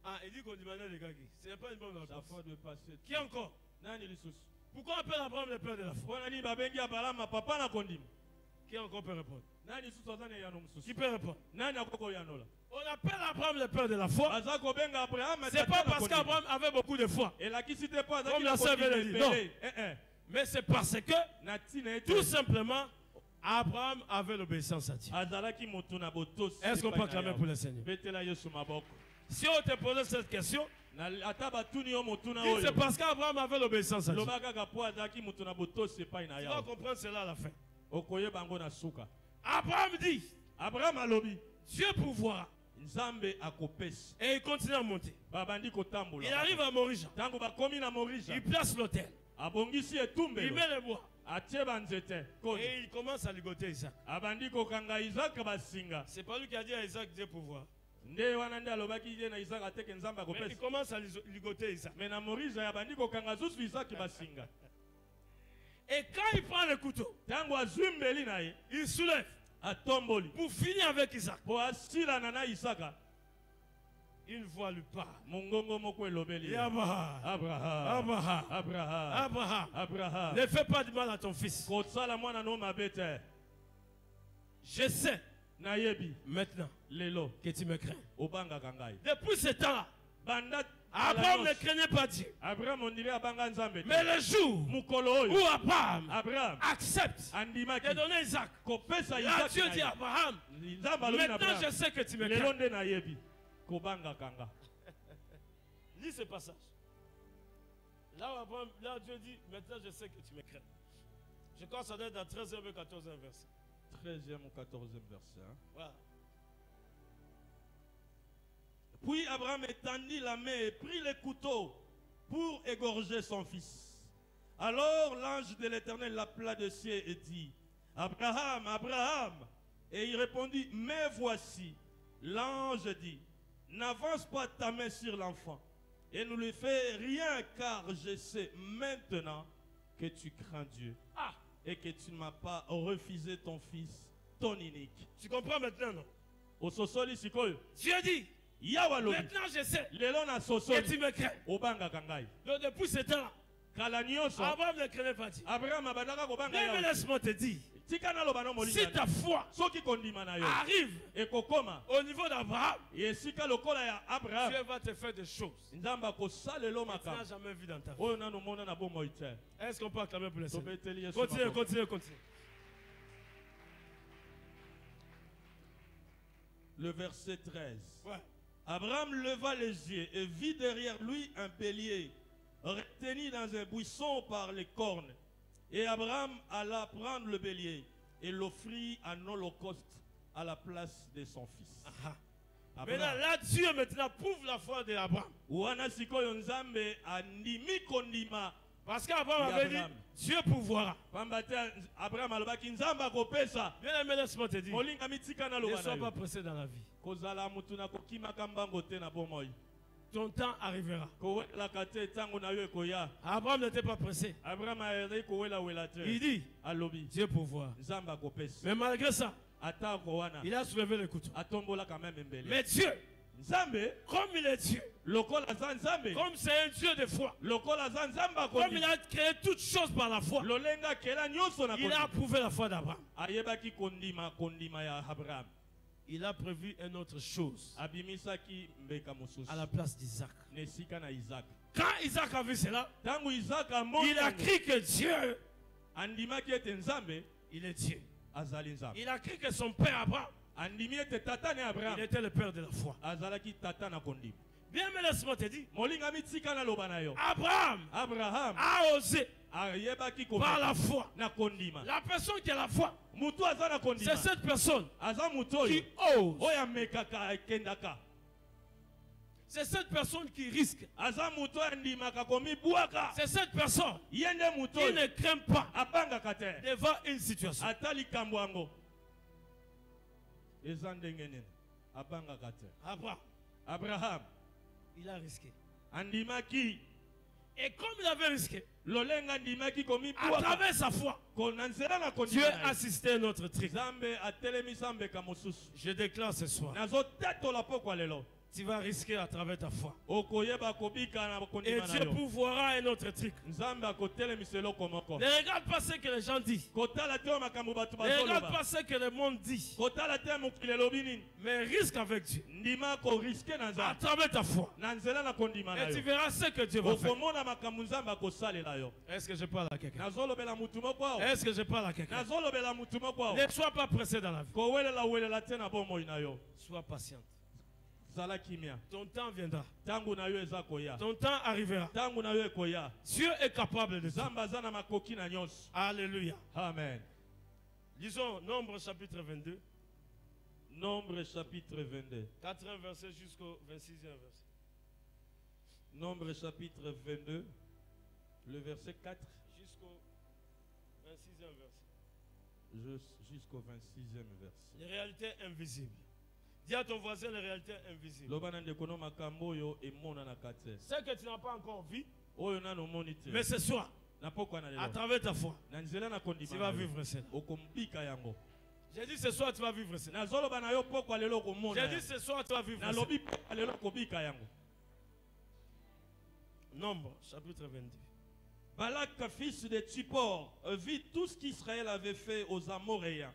Ah, il dit qu'on demandait les gars qui. Ce n'est pas une bonne Sa réponse. foi de passer. Qui encore? Nani lisusu? Pourquoi on appelle Abraham le père de la foi? Mpona nini babengi Abraham papa na kondima? Qui encore peut répondre? Nani lisusu aza na eyano mosusu? Qui peut répondre? Nani akoki koyanola? On appelle Abraham le père de la foi. Baza kobenga Abraham C'est pas parce qu'Abraham avait beaucoup de foi. elakisi te mpo azalaki Comme na la sœur kondima vient de dire, ebele. Mais c'est parce que, Na ntina ete tout simplement, Abraham avait l'obéissance à Dieu. azalaki moto na botosi. Est-ce qu'on epai peut na acclamer Yahweh. pour le Seigneur? Betela Yesu maboko. Si on te posait cette question, Ata batuni yo motuna dis c'est oyo. parce qu'Abraham avait l'obéissance à Dieu. Loba kaka po azalaki moto na botosi epai na Tu vas Yahweh. comprendre cela à la fin. Okoyeba yango na suka. Abraham dit, Abraham alobi Dieu pourvoira. Nzambe akopesi. Et il continue à monter. Babandi kotambola. Il arrive à Morija. Tango bakomi na Morija. Il place l'autel. Abongisi Il etumbelo. met le bois. Atie banzete. Koni. Et il commence à ligoter Isaac. Abandi kokanga Isaac basinga. C'est pas lui qui a dit à Isaac, Dieu pourvoira. Nde wana nde alobaki ye na Isaac ateke Nzambe Mais il akopesi. commence à ligoter Isaac. Mais na Morija abandi kokanga zusu Isaac basinga. Et quand il prend le couteau, Tango azwi mbeli na ye. il soulève Atomboli. pour finir avec Isaac. Po asilana na Isaka. Une voix lui parle. Mongongo moko elobeli. Et Abraham, Abraham. Abraham, Abraham. Abraham, Abraham. ne fais pas de mal à ton fils. Kosala mwana no mabe te. Je sais Nayebi. maintenant Lelo. que tu me crains. Obangaka ngai. Depuis ce temps-là, Banda. Abraham ne craignait pas Dieu. Abraham on dirait abanga Nzambe te. Mais le jour Mukolo où oyo. Abraham Abraham. accepte Andimaki. de donner Isaac, Kopesa là Isaac. Dieu na dit ye. à Abraham, Nzambe alobi na maintenant je Abraham. sais que tu me Lelo crains. nde nayebi. Kobangaka nga. Lis ce passage. Là où Abraham, là Dieu dit, maintenant je sais que tu me crains. Je crois que ça doit être dans 13e et 14e verset. 13e ou 14e verset. Hein? Voilà. Puis Abraham étendit la main et prit le couteau pour égorger son fils. Alors l'ange de l'Éternel l'appela de ciel et dit, Abraham, Abraham. Et il répondit, mais voici. L'ange dit, n'avance pas ta main sur l'enfant et ne lui fais rien, car je sais maintenant que tu crains Dieu. Ah, Et que tu ne m'as pas refusé ton fils, ton unique. tu comprends maintenant, non? Ososoli sikoyo. Dieu dit, Yawa lobi. maintenant je sais Lelo na que sosoli. tu me crains. Obangaka ngai. Donc depuis ce temps-là, Kala nyonso. Abraham ne craignait pas Dieu. Abraham abandaka kobanga Mais Yawe. laisse-moi te dire, Tikana lobano molinga. Si ta foi Soki kondima na yo. arrive Ekokoma. au niveau d'Abraham, Yesika lokola ya Abraham. Dieu va te faire des choses Nzamba ko salelo que tu n'as makam. jamais vues dans ta vie. Oyo nanu mona na bomo ite. Est-ce qu'on peut acclamer pour le Seigneur? Tobeteli Yesu. Continue, maboko. continue, continue. Le verset 13. Ouais. Abraham leva les yeux et vit derrière lui un bélier retenu dans un buisson par les cornes. Et Abraham alla prendre le bélier et l'offrit en holocauste à la place de son fils. Aha. Abraham. Maintenant, là, Dieu maintenant prouve la foi d'Abraham. Wana sikoyo nzambe andimi kondima. Parce qu'Abraham avait dit, Abraham. Dieu pourvoira. Pambate Abraham alobaki nzamba kopesa. Bien aimé, laisse-moi te dire, Molinga mitika na ne loba sois na pas yo. pressé dans la vie. Kozala mutu na kokimaka mbango te na bomoi. Ton temps arrivera. Kowelaka te tango na yo ekoya. Abraham n'était pas pressé. Abraham ayeli kowela te. Il dit, Alobi. Dieu pourvoira. Nzamba kopesa. Mais malgré ça, Atako wana. il a soulevé le couteau. Atombola quand même mbele. Mais Dieu, Nzambe comme il est Dieu, lokola za nzambe. comme c'est un Dieu de foi, Lokola za nzamba comme il kondi. a créé toutes choses par la foi, Lolenga kela nyonso na il a kondi. approuvé la foi d'Abraham. Ayebaki kondima ya Abraham. Il a prévu une autre chose Abimisaki mbeka mosusu. à la place d'Isaac. Nesika na Isaac. Quand Isaac a vu cela, Tango Isaac amoni. il a crié que Dieu, Andimaki ete nzambe il est Dieu. azali nzambe. Il a crié que son père Abraham, Andimi ete tata ne Abraham. il était le père de la foi. Azalaki tata na kondima. Bien, mais laisse-moi te dire, Molinga mitika na loba na yo. Abraham Abraham a osé ayebaki par la kobeta foi. na kondima. La personne qui a la foi, Mutu aza na kondima. c'est cette personne Aza mutu qui oyo. ose. Oya mekaka ekendaka. C'est cette personne qui risque. Aza mutu andimaka komi buaka. C'est cette personne Yende mutu qui ne oyo. craint pas Abangaka te. devant une situation. Ata likambo yango. Eza ndenge nini. Abangaka te. Abraham, Abraham il a risqué. andimaki. Et comme il avait risqué, Lolenga andimaki komi à buaka. travers sa foi, Kona nzela na Dieu kondima. a assisté à notre truc. Nzambe atelemisa mbeka mosusu. Je déclare ce soir, Nazotatola pokwa lelo. tu vas risquer à travers ta foi. Okoyeba kobika na Et kondima na Dieu yo. pourvoira un autre truc. Nzambe akotelemisa eloko moko. Ne regarde pas ce que les gens disent. Kotala te makambo bato Ne regarde bazoloba. pas ce que le monde dit. Kotala te mokili elobi nini. Mais risque avec Dieu. Ndima koriske na À nzambe. travers ta foi. Na nzela na kondima na Et tu yo. verras ce que Dieu va faire. Okomona makambo nzambe akosalela yo. Est-ce que je parle à quelqu'un? Nazolobela mutu moko awa. Est-ce que je parle à quelqu'un? Nazolobela mutu moko awa. Ne sois pas pressé dans la vie. Kowelela te na bomoi na yo. Sois patiente. Zala kimia. Ton temps viendra. Tangu na yo eza koya. Ton temps arrivera. Tangu na yo ekoya. Dieu est capable de tout. Nzambe aza na makoki na nyonso. Alléluia. Amen. Lisons Nombre chapitre 22, Nombre chapitre 22. 80 versets jusqu'au 26e verset. Nombre chapitre 22. Le verset 4 Jusqu'au 26e verset. jusqu'au 26e verset. Les réalités invisibles. Dis à ton voisin les réalités invisibles. Lobana ndekono makambo oyo emona na kate. Ce que tu n'as pas encore vu, Oyo nano moni te. mais ce soir, Na pokwa na à lelo. travers ta foi, Na nzela na kondima. tu vas na yo. vivre cela. Okombika yango. J'ai dit ce soir, tu vas vivre cela. Nazoloba na yo pokwa lelo komona. J'ai dit ce soir, tu vas vivre Na cela. lobi pokwa lelo kobika yango. Nombre chapitre 22. Balak, fils de Tsipor, vit tout ce qu'Israël avait fait aux Amoréens.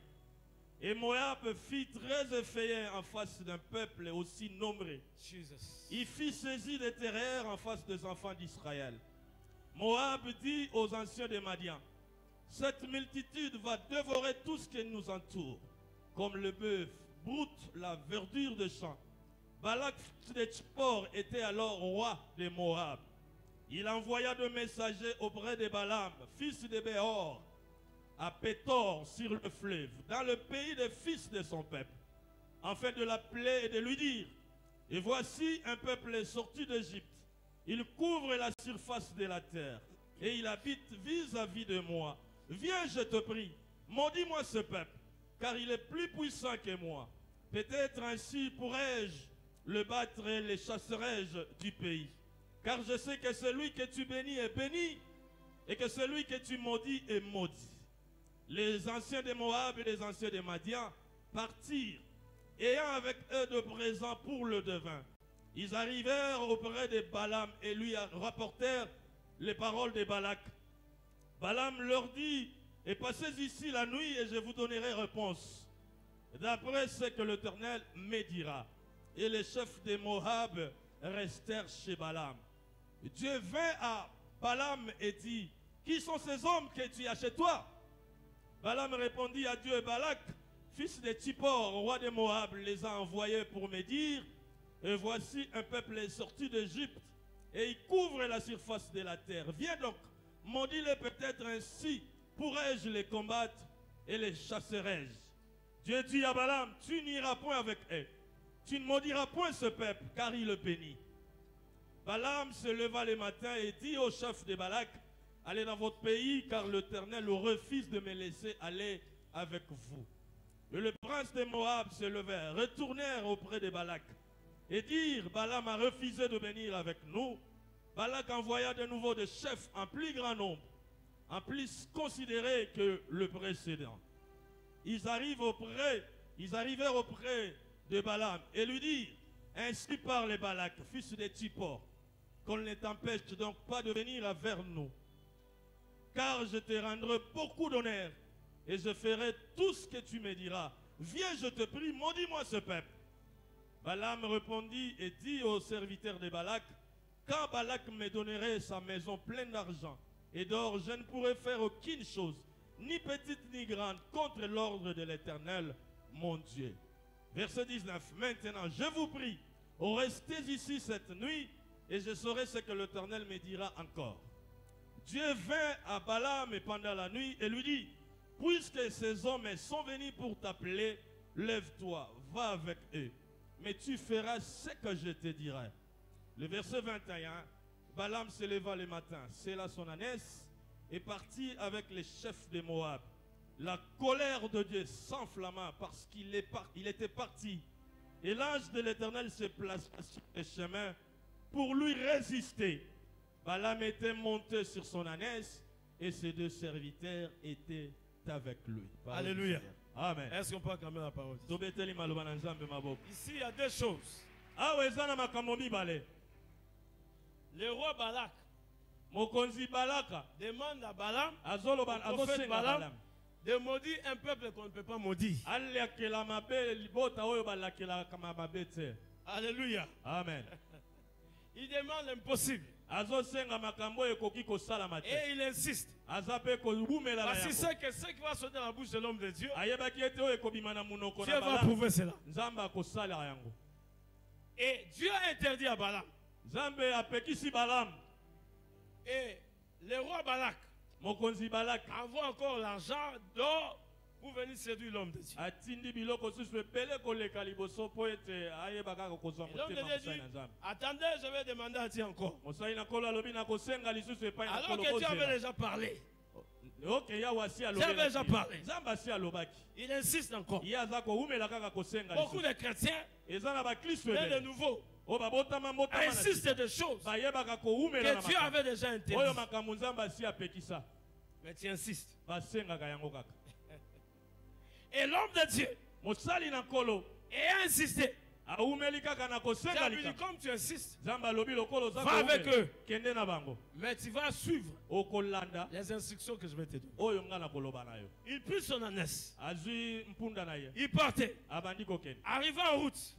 Et Moab fit très effrayé en face d'un peuple aussi nombreux. Jesus. Il fit saisir des terreurs en face des enfants d'Israël. Moab dit aux anciens de Madian, cette multitude va dévorer tout ce qui nous entoure, comme le bœuf broute la verdure des champs. Balak, fils de Tsippor, était alors roi de Moab. Il envoya deux messagers auprès de Balaam, fils de Béor, à Pétor sur le fleuve, dans le pays des fils de son peuple, afin de l'appeler et de lui dire, et voici un peuple sorti d'Égypte. Il couvre la surface de la terre et il habite vis-à-vis de moi. Viens, je te prie, maudis-moi ce peuple, car il est plus puissant que moi. Peut-être ainsi pourrais-je le battre et le chasserai-je du pays. Car je sais que celui que tu bénis est béni et que celui que tu maudis est maudit. Les anciens de Moab et les anciens de Madian partirent, ayant avec eux de présents pour le devin. Ils arrivèrent auprès de Balaam et lui rapportèrent les paroles de Balak. Balaam leur dit, et passez ici la nuit et je vous donnerai réponse, d'après ce que l'Éternel me dira. Et les chefs des Moab restèrent chez Balaam. Dieu vint à Balaam et dit, qui sont ces hommes que tu as chez toi? Balaam répondit à Dieu, Balak, fils de Tsippor, roi de Moab, les a envoyés pour me dire, et voici un peuple est sorti d'Égypte, et il couvre la surface de la terre. Viens donc, maudis-les peut-être ainsi, pourrais-je les combattre et les chasserai-je? Dieu dit à Balaam, tu n'iras point avec eux, tu ne maudiras point ce peuple, car il le bénit. Balaam se leva le matin et dit au chef de Balak, allez dans votre pays, car l'Éternel refuse de me laisser aller avec vous. Et le prince de Moab se levèrent, retournèrent auprès de Balak, et dirent, Balaam a refusé de venir avec nous. Balak envoya de nouveau des chefs en plus grand nombre, en plus considérés que le précédent. Ils arrivèrent auprès de Balaam et lui dirent, ainsi parle Balak, fils de Tsippor, qu'on ne t'empêche donc pas de venir vers nous, car je te rendrai beaucoup d'honneur et je ferai tout ce que tu me diras. Viens, je te prie, maudis-moi ce peuple. Balaam répondit et dit aux serviteurs de Balak, quand Balak me donnerait sa maison pleine d'argent et d'or, je ne pourrai faire aucune chose, ni petite ni grande, contre l'ordre de l'Éternel, mon Dieu. Verset 19. Maintenant, je vous prie, restez ici cette nuit, et je saurai ce que l'Éternel me dira encore. Dieu vint à Balaam pendant la nuit et lui dit, puisque ces hommes sont venus pour t'appeler, lève-toi, va avec eux, mais tu feras ce que je te dirai. Le verset 21, Balaam se leva le matin, scella son ânesse et partit avec les chefs de Moab. La colère de Dieu s'enflamma parce qu'il était parti. Et l'ange de l'Éternel se plaça sur le chemin pour lui résister. Balaam était monté sur son ânesse et ses deux serviteurs étaient avec lui. Alléluia. Amen. Est-ce qu'on peut acclamer la parole? Ici, il y a deux choses. Le roi Balak demande à Balaam, au prophète Balaam, de maudire un peuple qu'on ne peut pas maudire. Alléluia. Amen. Il demande l'impossible. Et il insiste. Parce qu'il sait que ce qui va sauter dans la bouche de l'homme de Dieu, Dieu va prouver cela. Et Dieu a interdit à Balaam. Et le roi Balak envoie encore l'argent d'or pour venir séduire l'homme de Dieu. L'homme de Dieu dit, attendez, je vais demander à Dieu encore. Alors que Dieu avait déjà parlé. Dieu avait déjà parlé. Il insiste encore. Beaucoup de chrétiens, mais de nouveau, insistent des choses que Dieu avait déjà interdites. Mais tu insistes. Et l'homme de Dieu a insisté. Dieu lui dit, comme tu insistes, va avec eux. Mais tu vas suivre les instructions que je vais te donner. Il prit son ânesse. Il partait. Arrivé en route,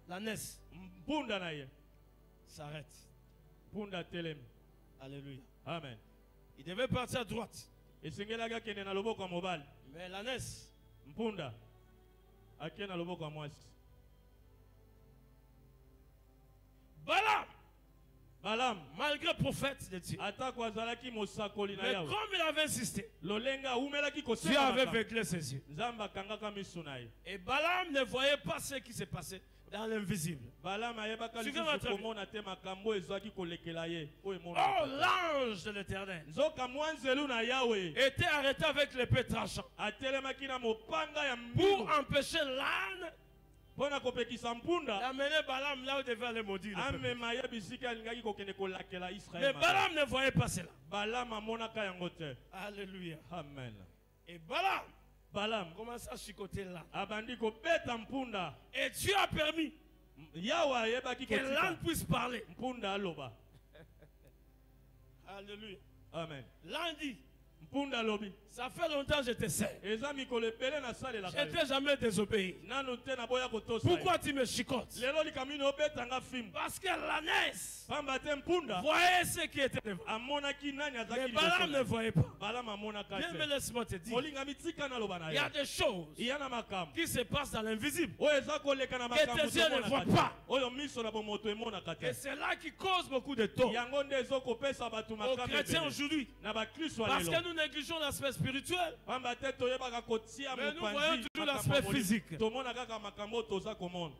l'ânesse s'arrête. Alléluia. Amen. Il devait partir à droite. Mais l'ânesse Balaam, malgré le prophète de Dieu, mais comme il avait insisté, Dieu avait réglé ses yeux. Et Balaam ne voyait pas ce qui s'est passé dans l'invisible. Oh, l'ange de l'Éternel était arrêté avec l'épée tranchante pour empêcher l'âne d'amener Balaam là où il devait aller maudire. Mais Balaam ne voyait pas cela. Alléluia. Amen. Et Balaam commence à chicoter là. Et Dieu a permis que l'âne puisse parler. Alléluia. Amen. Lundi, Mpunda lobi. ça fait longtemps que je te sais. Eza mikolo epele na sale la Je t'ai jamais désobéi. Nanu te na boya kotosa. Pourquoi tu me chicotes? Lelo likamini obetanga film. Parce que l'ânesse Pamba te mpunda. voyait ce qui était devant. Amonaki nani Mais azaki Balaam ne voyait pas. Balaam amonaka Bien, mais te. laisse-moi te dire. Molinga mitika na loba na Il y a ye. des choses Il y a na makambo. qui se passent dans l'invisible. Oyo eza koleka na Que makambo tes yeux ne tomonaka voient te. pas. Oyo miso na bomoto emonaka te. Et c'est là qui cause beaucoup de tort Yango nde ezokopesa bato aux makambo chrétiens ebele. aujourd'hui. Na bakristo ya Parce lelo. que nous négligeons l'aspect spirituel. Pamba te toyebaka kotia Mais nous voyons mopanzi toujours makambo l'aspect ya molimo. physique. Tomona kaka makambo toza komona.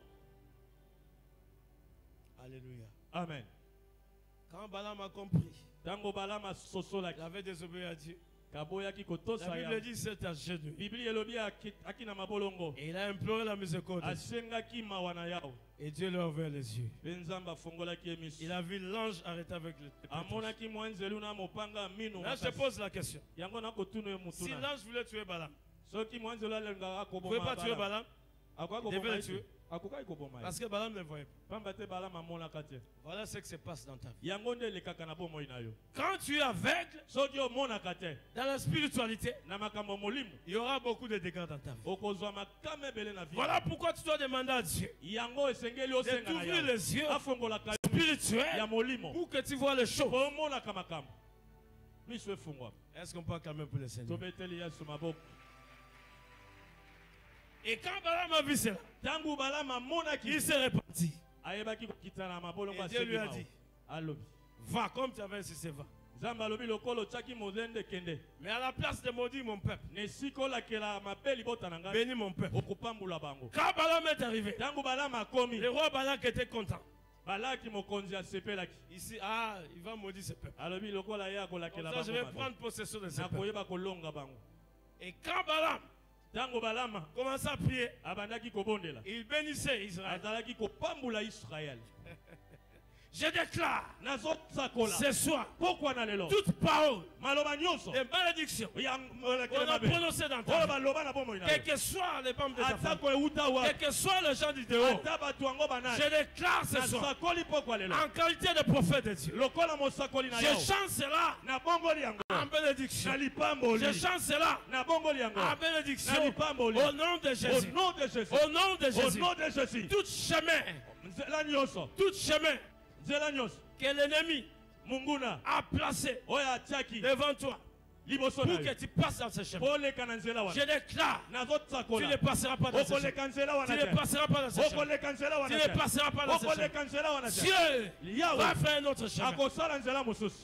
Alléluia. Amen. Quand Balaam a compris, Tango Balaam il asosolaki avait désobéi à Dieu. kaboyaki La kotosa Bible ya. dit c'est à genoux. Biblia elobi aki na mabolongo. Et il a imploré la miséricorde. Asengaki mawa na yao. Et Dieu lui a ouvert les yeux. Mpe Nzambe afongolaki ye miso. Il a vu l'ange arrêter avec le téléphone. Amonaki mwa nzelu na mopanga mino. Là, je te pose la question. Yango nakotuna ye Si mutuna. l'ange voulait tuer Balaam, Soki mwa nzelu alengaka il ne pouvait pas tuer koboma Balaam Akoki Il devait koboma le tuer. ye. Akokaki koboma ye. parce que Balaam ne voyait pas. Pamba te Balaam amonaka te. Voilà ce qui se passe dans ta vie. Yango nde elekaka na bomoi na yo. Quand tu es aveugle Soki omonaka te dans la spiritualité, na makambo molimo il y aura beaucoup de dégâts dans ta vie. okozwa makama ebele na vie. Voilà pourquoi tu dois demander à Dieu Yango esengeli de osenga na t'ouvrir yo. les yeux Afongolaka yo spirituels ya molimo. pour que tu vois les choses. Omonaka makambo. Miso efungwa. Est-ce qu'on peut acclamer pour le Seigneur? Tobeteli Yesu maboko. Et quand Balaam a vu cela, Tangu Balaam amonaki il s'est reparti. ayebaki kokita na mabolongo Et Dieu lui a asengi dit, mao. Alobi. va comme tu avais insisté, va. Nzambe alobi lokolo otiaki mozende kende. Mais à la place de maudire mon peuple, Na esika olakela mabe libota na ngai bénis mon peuple. okopambula bango. Quand Balaam est arrivé, Tangu Balaam akomi le roi Balak était content. balaki mokonzi asepelaki. Ici, ah, il va maudire ce peuple. Alobi lokola ye Comme akolakela ça, je vais bango mabe. prendre possession de ce peuple. Nakoyeba kolonga bango. Et quand Balaam Tango Balaam commençait à prier, abandaki kobondela. il bénissait Israël. Azalaki kopambula Israël. Je déclare Nazosakola. ce soir Pourquoi na lelo? toute parole Maloba nyonso. de malédiction Ya qu'on olakela a mabe. prononcé dans ta Oyo vie, baloba na bomoi na yo. quel que soit les membres de ta famille, Atako euta wa. quel que soit les gens du dehors, Ata bato yango banani. je déclare ce soir, Nasakoli pokwa lelo. en qualité de prophète de Dieu, Lokola mosakoli na je yo. chante cela Na bongoli yango. en bénédiction. Na lipamboli. Je chante cela Na bongoli yango. en bénédiction. Na lipamboli. Au nom de Au Jésus. nom de Jésus. Au nom de Au Jésus. nom de Jésus. Tout chemin, Nzela nyonso. tout chemin Nzela nyonso. que l'ennemi Munguna. a placé Oyo atiaki. devant toi Liboso pour na que yo. tu passes dans ce chemin. Poleka na nzela Je wana. déclare, tu Nazosakola. ne passeras pas dans ce chemin. Okoleka nzela Tu wana ne te. passeras pas dans ce chemin. Okoleka nzela Tu wana ne te. passeras pas dans ce chemin. Okoleka nzela wana te. Dieu Yahweh va faire un autre chemin. akosala nzela mosusu.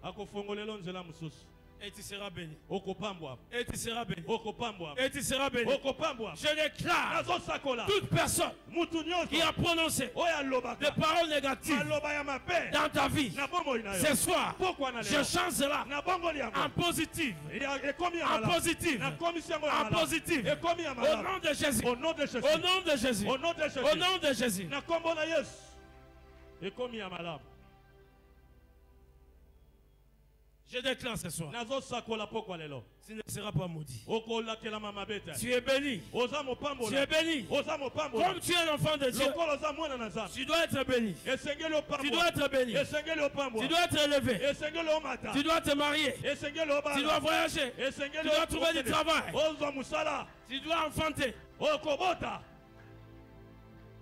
Akofongolelo nzela mosusu. Et tu seras béni. Okopambwa. Et tu seras béni. Okopambwa. Et tu seras béni. Okopambwa. Je déclare, Nazosakola. toute personne Mutu nyonso. qui a prononcé Oyo alobaka. des paroles négatives Maloba ya mabe. dans ta vie, Na bomoi na yo. ce soir, Pourquoi na je lelo? chante cela Na bongoli yango. en positif. Ekomi ya En malamu. positif. Na komisi yango ya En malamu. positif. Ekomi ya Au malamu. nom de Jésus. Au nom de Jésus. Au nom de Jésus. Au nom de Jésus. Au nom de Jésus. Na kombo na Yesu. Ekomi ya malamu. Je déclare ce soir, Nazosakola pokwa lelo. tu ne seras pas maudit. Okolakela mama beta. Tu es béni. Oza Tu mopambola. es béni. Oza mopambola. Comme tu es l'enfant de Dieu, Lokolo oza mwana na Nzambe. tu dois être béni. Esengeli Tu opambola. dois être béni. Esengeli opambola. Tu dois être élevé. Esengeli omata. Tu dois te marier. Esengeli obala. Tu dois voyager. Esengeli Tu dois trouver du travail. Ozwa musala. Tu dois enfanter. Okobota.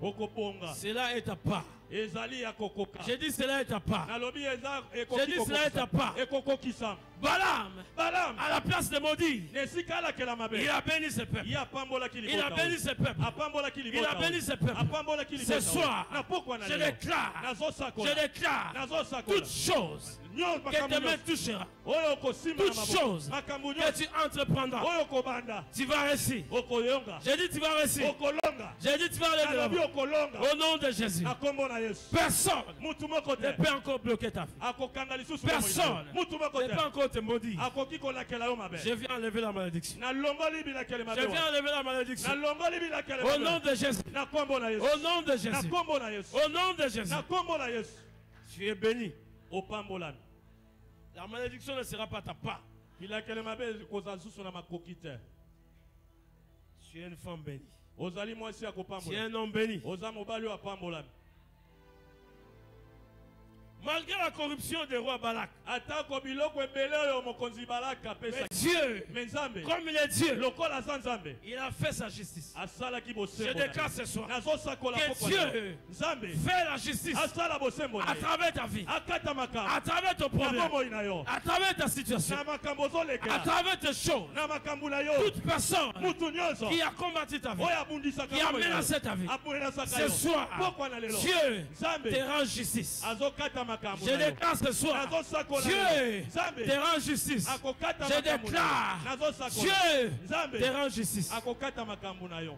Okobonga. Cela est ta part. Ezali ya kokoka. J'ai dit cela est ta part. Nalobi eza J'ai dit cela est ta part. ekokokisa. Balaam, Balaam. à la place de maudire, Nesika alakela mabe. il a béni ce peuple. Ya pambola kili Il a béni ce peuple. Apambola kili Il a béni ce peuple. Apambola kili Ce soir, Na pokwa na je lelo. déclare, Nazosakola. je déclare, Nazosakola. toute chose Nyonso que makambo tes mains nyonso. touchera, Oyo okosimba na toute maboko. chose Makambo que nyonso. tu entreprendras, Oyo okobanda. tu vas réussir. Okoyonga. J'ai dit tu vas réussir. Okolonga. J'ai dit tu vas aller de Nalobi l'avant. okolonga. Au nom de Jésus. Na kombo na Yesu. Personne Mutu moko ne te. peut encore bloquer ta vie. Akokanga lisusu. Personne Mutu moko ne peut te. encore te maudire. Akoki kolakela yo mabe. Je viens enlever la malédiction. Na longoli bilakele mabe. Je viens enlever la malédiction. Na longoli bilakele Au mabe. nom de Jésus. Na kombo na Yesu. Au nom de Na Jésus. kombo na Yesu. Au nom de Jésus. Na kombo na Yesu. Tu es béni. Opambolana. La malédiction ne sera pas ta part. Bilakele mabe koza susu na makoki te. Tu es une femme bénie. Ozali mwasi Tu es akopambola. un homme béni. Oza mobali apambolana. Malgré la corruption des rois Balak. atako biloko ebele oyo mokonzi balaka apesa Mais Dieu, me nzambe comme il est Dieu, lokola aza nzambe il a fait sa justice. asalaki Je bosembo na déclare ye. ce soir nazosakola que pokwa na yo. Dieu nzambe fait la justice asala bosembo na à ye. travers ta vie, akata à makambo travers ton na problème, bomoi na yo à travers ta situation, na makambo à ozolekela travers tes choses. na makambo na yo Toute personne mutu nyonso qui a combattu ta vie, oyo abundisaka qui a bomoi na yo. menacé ta vie, apunenasaka ce yo soir, pokwa na lelo Dieu nzambe te rend justice. azokata makambo Je na yo déclare ce soir, nazosakola Dieu nzambe te rend justice. akokata Je makambo na yo. déclare, nazosakola Dieu nzambe te rend justice. akokata makambo na yo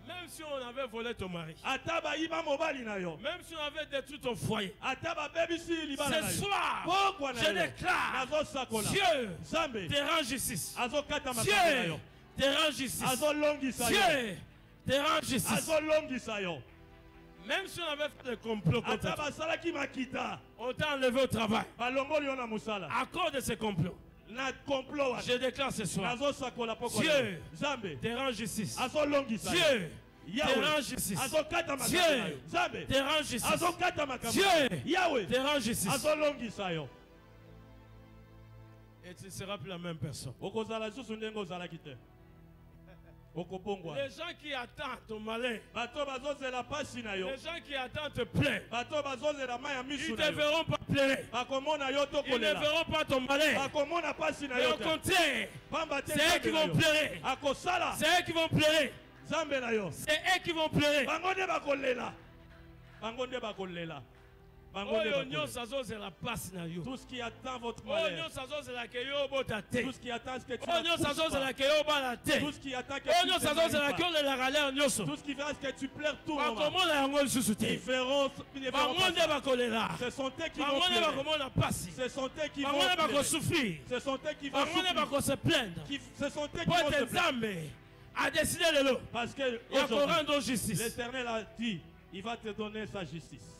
Même si on avait volé ton mari, ata bayiba mobali na yo même si on avait détruit ton foyer, ata babebisi libala na ce yo soir, pokwa na je lelo déclare, nazosakola Dieu nzambe te rend justice. azokata makambo na Dieu yo te rend justice. azolongisa yo Dieu te rend justice. azolongisa yo Même si on avait fait des complots contre ata toi, basalaki makita on t'a enlevé au travail. balongoli yo na mosala À cause de ces complots, na complot wana je déclare ce soir, nazosakola pokwa Dieu na yo nzambe te rend justice. azolongisa yo Dieu te yawe rend justice. azokata makambo Dieu na yo nzambe te rend justice. azokata makambo Dieu yawe te rend justice. azolongisa yo Et tu ne seras plus la même personne. okozala lisusu ndenge ozalaki te okobongwa Les gens qui attendent ton malheur, bato bazozela pasi na yo les gens qui attendent te plaire, bato bazozela mai ya ils misu ne na te yo verront pas pleurer. bakomona yo Ils ne tokolela verront pas ton malheur. bakomona pasi na Mais yo au te contraire, pamba te c'est eux nzambe qui na vont yo pleurer. akosala C'est eux qui vont pleurer. nzambe na yo C'est eux qui vont pleurer. bango nde bakolela bango nde bakolela bango nde Oyo bakolela. nyonso azozela pasi na yo. Tout ce qui attend votre Oyo malheur, nyonso azozela ke yo obota te. tout ce qui attend ce que tu Oyo ne nyonso pousses azozela pas, ke yo obala te. tout ce qui attend que Oyo tu nyonso ne azozela ke pas, olelaka lelo nyonso. tout ce qui fait à ce que tu pleures tout le moment, Bakomona yango lisusu ils te. feront Bango nde pas ça. bakolela. Ce sont eux qui Bango vont nde pleurer. bakomona pasi. Ce sont eux qui Bango vont nde pleurer. bakosouffrir. Ce sont eux qui vont Bango nde souffrir. bakose plaindre. Ce sont eux qui Po vont se ete plaindre. Nzambe a décidé lelo Parce que ya aujourd'hui, korendre justice. l'Éternel a dit, il va te donner sa justice.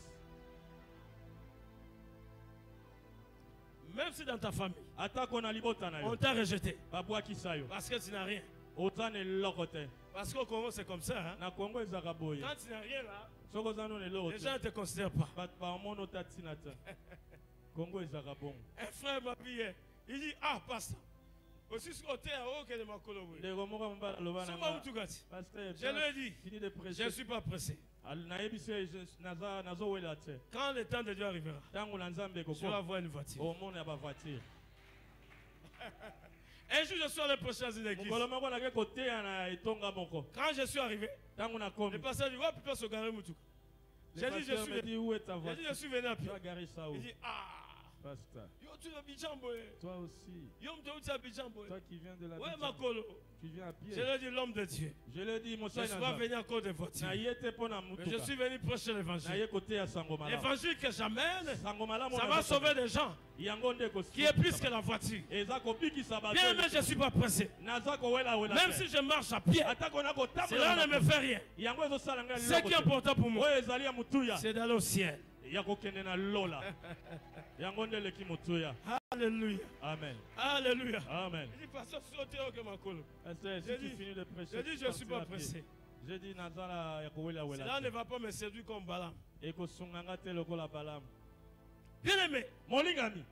Même si dans ta famille, Atako na libota na on yo, t'a rejeté. babwakisa yo. Parce que tu n'as rien. Oza na eloko te. Parce qu'au Congo, c'est comme ça. Hein? Na Congo ezaka boye. Quand tu n'as rien là, Soko oza na eloko les te. gens ne te considèrent pas. Bato baomona ota ntina te. Congo ezaka bongo. Un frère m'a dit, il dit, ah, pasteur. Aussi, ce côté, ok, de ma colonie. Ndeko moko mobala aloba na nga, Pasteur, Je lui ai dit, fini de je prêcher. ne suis pas pressé. Nayebisi ye, nazowela te. Quand le temps de Dieu arrivera, Ntango na Nzambe je vais ekokoma, avoir une voiture. omona ya bavoiture. Un jour, je suis allé prêcher dans une église. Mokolo moko nake koteya na etonga moko. Quand je suis arrivé, Ntango le nakomi, pasteur dit, ouais, plutôt se garer Moutou. le J'ai dit, je pasteur suis me dit, où est ta J'ai dit, voiture? je suis venu à Tu pied. as garé ça où? Il dit, ah, Pasteur, yo, tu es Bichamboé. toi aussi, Yo, tu es Bichamboé. toi qui viens de la Ouais, Bicham, Makolo. tu viens à pied. Je lui ai dit, l'homme de Dieu. Je le dis, Je ne Mosai suis pas venu à cause de voiture. na ye te mpo na Mais je mutuka. suis venu prêcher Na l'évangile. ye koteya sango malamu. L'évangile que j'amène, Sango malamu ça na va zo- sauver des gens yango nde qui est plus que la voiture. eza kobikisa bato. Bien, mais je ne suis pas pressé. naza kowelawela Même te. si je marche à pied, atako na kotambola cela na ne me makolo. fait rien. yango ezosala ngai Ce eloko qui est te. important pour moi, oyo ezali ya motuya c'est d'aller au ciel. ya kokende na lola yango nde eleki motuya. Alléluia. Amen. Alléluia. Amen. Il dit, pasteur, sautez au Kemakolo. Pasteur, J'ai si tu dit- finis de prêcher, Je dis, tu je ne suis pas partiras à pied. pressé. Je dis nazala ya kowelawela Cela te. ne va pas me séduire comme Balaam. ekosunganga te lokola balamu. Bien aimé, molingami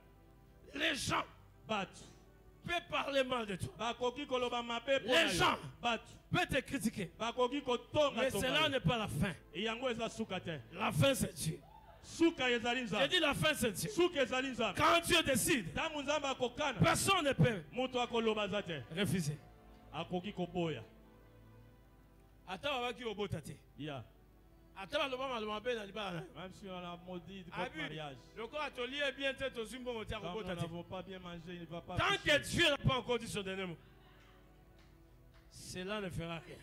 les gens bato peuvent parler mal de toi. bakoki koloba mabe mpo Les na yo. gens. bato Peuvent te critiquer. bakoki kotonga Mais cela n'est pas la fin. yango eza suka te. La fin, c'est Dieu. suka ezali J'ai nzambe. dit la fin, c'est Dieu. suka ezali nzambe. Quand Dieu décide, ntango nzambe akokana personne ne peut moto akoloba aza te refuser. akoki koboya Ata babaki obota te. ya Ata baloba maloba mabe na libala na yo. même si on a maudit votre Abi, mariage lokola atelier bien te tozwi mbongo te quand nous akobota te. n'avons pas bien mangé il ne va pas Tant coucher. que Dieu n'a pas encore dit son dernier mot, cela ne fera rien.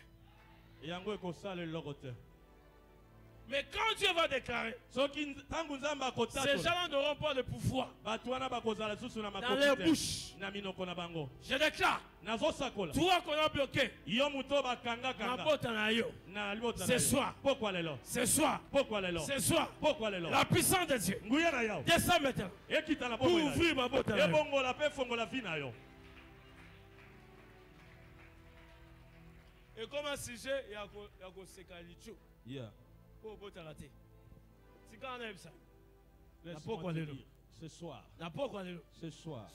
yango ekosala eloko te. Mais quand Dieu va déclarer, soki ntango nzambe ces akotatola gens n'auront pas de pouvoir bato wana bakozala susu na dans makoki leur te bouche. na minoko na bango. Je déclare, nazosakola toi qu'on a bloqué, yo moto bakangakanga mabota na yo, na libota Ce na yo. soir. pokwa lelo ce soir, pokwa lelo ce soir, pokwa lelo la puissance de Dieu nguya na yao descend maintenant ekita na pour bomoi na yo. ouvrir ma bota na yo. ebongola mpe fongola vi na yo. Et comme un sujet, il y a un sécalicho Yeah. pour obota la terre. C'est quand on aime ça. Laisse-moi te dire, ce soir, ce soir,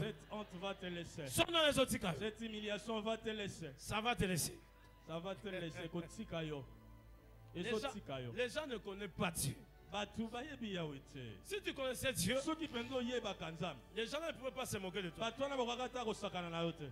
cette honte va te laisser. Cette humiliation va te laisser. Ça va te laisser. Ça va te laisser. Kotika yo. Ezotika yo. Les gens ne connaissent pas Dieu. Batu bayebi yawe te. Si tu connaissais Dieu, Soki pendo yeba kanzambe. les gens ne pouvaient pas se moquer de toi. Batu wana bakakata kosakana na yo te.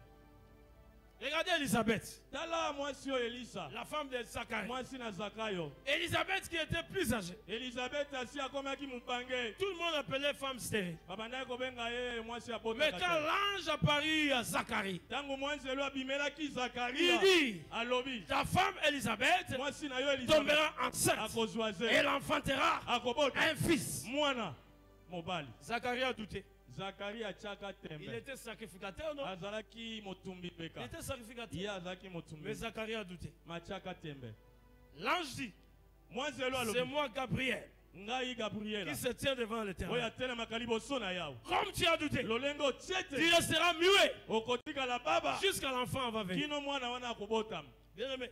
Regardez Élisabeth, Tala mwasi yo Elisa. la femme de Zacharie. Mwasi na Zakayo. Élisabeth qui était plus âgée. Elisabeth asi akomaki mupange. Tout le monde appelait femme stérile. Babanda kobenga ye mwasi ya Mais quand l'ange apparut à Zacharie, tango mwasi elo abimelaki il Zakaria. dit, Alobi. ta femme Élisabeth Mwasi na yo Elisabeth. tombera enceinte. Akozwaze. Elle enfantera Akobota. un fils. Mwana. Mobali. Zacharie a douté. Zakari achaka Il tembe. était sacrificateur, non? Azalaki motumbi Il peka. était sacrificateur. Iya azalaki motumbi. Mais Zacharie a douté. Machaka tembe. L'ange dit, Mwasi elo c'est alobi. moi Gabriel Ngai Gabriela. qui se tient devant l'Éternel. Oya tena makalibo sona yao. Comme tu as douté, Lolengo tu tiete. resteras muet Okotika la baba. jusqu'à l'enfant va venir. Kino mwana wana akobotam. Bien aimé,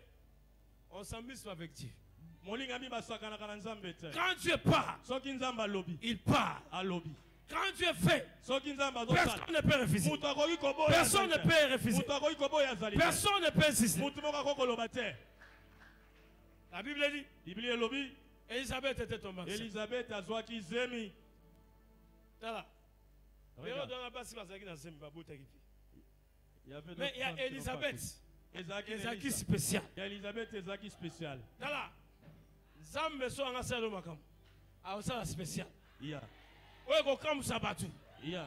on s'amuse pas avec Dieu. Molinga mi basakana kana nzambe te. Quand Dieu part, Soki nzamba alobi. il part. Alobi. Quand Dieu fait, Soki nzamba azosala. personne ne peut refuser. Mutu akoki koboya. Personne ne peut refuser. Mutu akoki koboya zali. Personne ne peut insister. Mutu moko akokoloba te. La Bible dit, Biblia elobi. Élisabeth était tombée enceinte. Elisabeth azwaki zemi. Tala. Regarde. Il y avait Mais il y a d'autres femmes qui n'ont pas Élisabeth. Ezaki Ezaki spécial. Il y a Elisabeth Ezaki spécial. Tala. Zambe so anga selo makam. A osala spécial. Il y a. Oye ko kam sabatu. Il y a.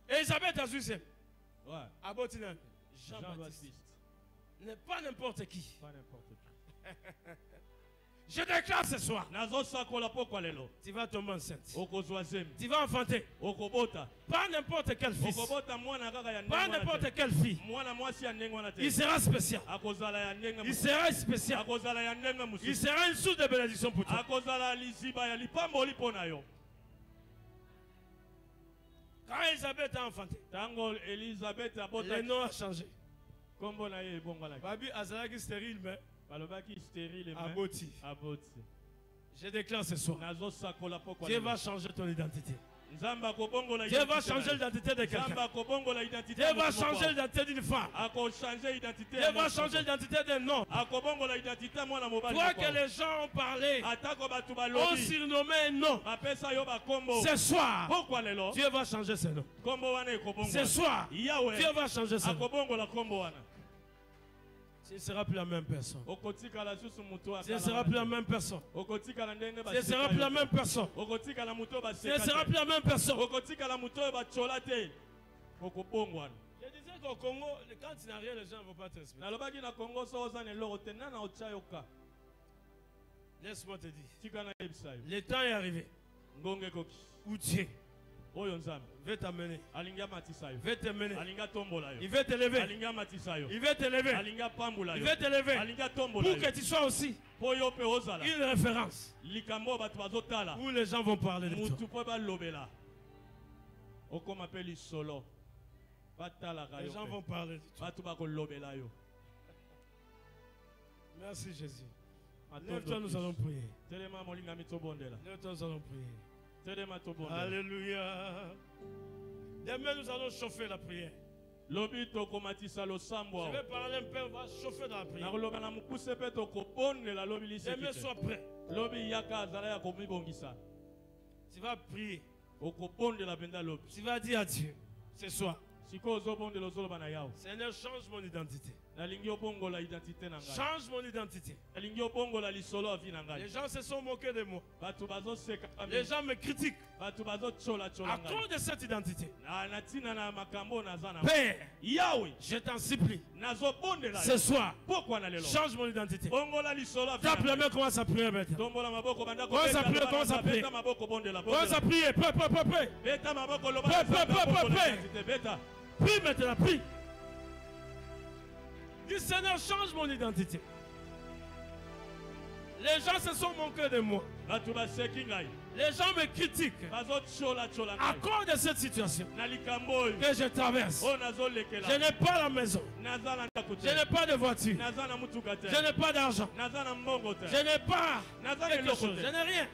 Élisabeth a su c'est. Ouais. Abotinan. Jean-Baptiste. Jean-Baptiste. N'est pas n'importe qui. Pas n'importe qui. Je déclare ce soir. Nazo sakola pokwa lelo. Tu vas tomber enceinte. Okozwa zemi. Tu vas enfanter. Okobota. Pas n'importe quel fils. Okobota mwana kaka ya Pas ndenge wana n'importe te. quelle fille. Mwana mwasi ya ndenge wana te. Il sera spécial. Akozala ya ndenge Il musu. sera spécial. Akozala ya ndenge Il musu. sera une source de bénédiction pour toi. Akozala liziba ya lipamboli pona yo. Quand Elisabeth a enfanté, Tango Elisabeth abota. le nom a changé. Kombo na ye ebongwana. Babi Azalaki stérile, mais Balobaki stérile mais aboti. aboti. Je déclare ce soir. Nazo sakola pokwa Dieu lelo. va changer ton identité. Nzamba kobongola Dieu va identité. changer l'identité de quelqu'un. Nzamba kobongola identité. Dieu va changer l'identité d'une femme. Ako changer identité. Dieu va changer l'identité d'un homme. Akobongola identité mwana mobali. Toi que les gens ont parlé, Atako batu ont balobi. surnommé un nom. Bapesa yo bakombo. Ce soir, Pourquoi lelo? Dieu va changer ce nom. Kombo wana ekobongola. Ce soir, Yahweh. Dieu va changer ce nom. Akobongola kombo wana. Tu ne seras plus la même personne. Okotika la susu muto Tu ne seras plus la même personne. Okotika la ndenge Tu ne seras plus la même personne. Okotika la muto ba Tu ne seras plus la même personne. Okotika la muto ba chola te. Okobongwana. Je disais qu'au Congo, quand tu n'as rien, les gens ne vont pas te respecter. Nalobaki na Congo so ozane loro te nana ochayoka. Laisse-moi te dire. Tika na yebisa yo. Le temps est arrivé Ngonge koki. où Dieu Oyo nzambe. veut t'amener. Alinga matisa yo. Il veut te mener. Alinga tombola yo. Il veut t'élever. Alinga matisa yo. Il veut t'élever. Alinga pambula Il yo. veut t'élever. Alinga tombola Pour yo. que tu sois aussi Po yo pe ozala. une référence Likambo batu bazotala. où les gens vont parler de toi. Mutu po balobela. Oko m'appelle solo. Batala Les kayo. gens vont parler de toi. Batu bakolobela yo. Merci Jésus. Matondo Lève-toi, nous kisu. allons prier. Telema molinga mitobondela. Lève-toi, nous allons prier. Telema tobondela. Alléluia. Demain, nous allons chauffer la prière. Lobi tokomatisa losambo. Je vais parler un peu, on va chauffer dans la prière. Nakoloba na mukuse pe tokobondela lobi Demain, lisekite. sois prêt. Lobi yaka azala ya komibongisa. Tu vas prier. Okobondela benda lobi. Tu vas dire à Dieu ce soir, Siko ozobondela ozoloba na yawo. Seigneur, change mon identité. Nalingi obongola identité na ngai. Change mon identité. Nalingi obongola lisolo avi na ngai. Les gens se sont moqués de moi. Batu bazoseka kami. Les gens me critiquent Batu bazochola à chola ngai. cause de cette identité. Na tina na makambo naza na. Père, Yahweh, je t'en supplie, nazobondela. ce soir, Pourquoi na lelo? change mon identité. Bongola lisolo avi. Tape la main, commence à prier maintenant. Tombola maboko banda ko. Commence à prier, commence à prier. Beta maboko bondela. Commence à prier, prie, prie, prie, prie. Beta maboko loba. Pe. Beta. Prie maintenant, prie. Dis Seigneur, change mon identité. Les gens se sont moqués de moi. Les gens me critiquent à cause de cette situation que je traverse. Je n'ai pas la maison. Je n'ai pas de voiture. Je n'ai pas d'argent. Je n'ai pas quelque chose. Je n'ai rien.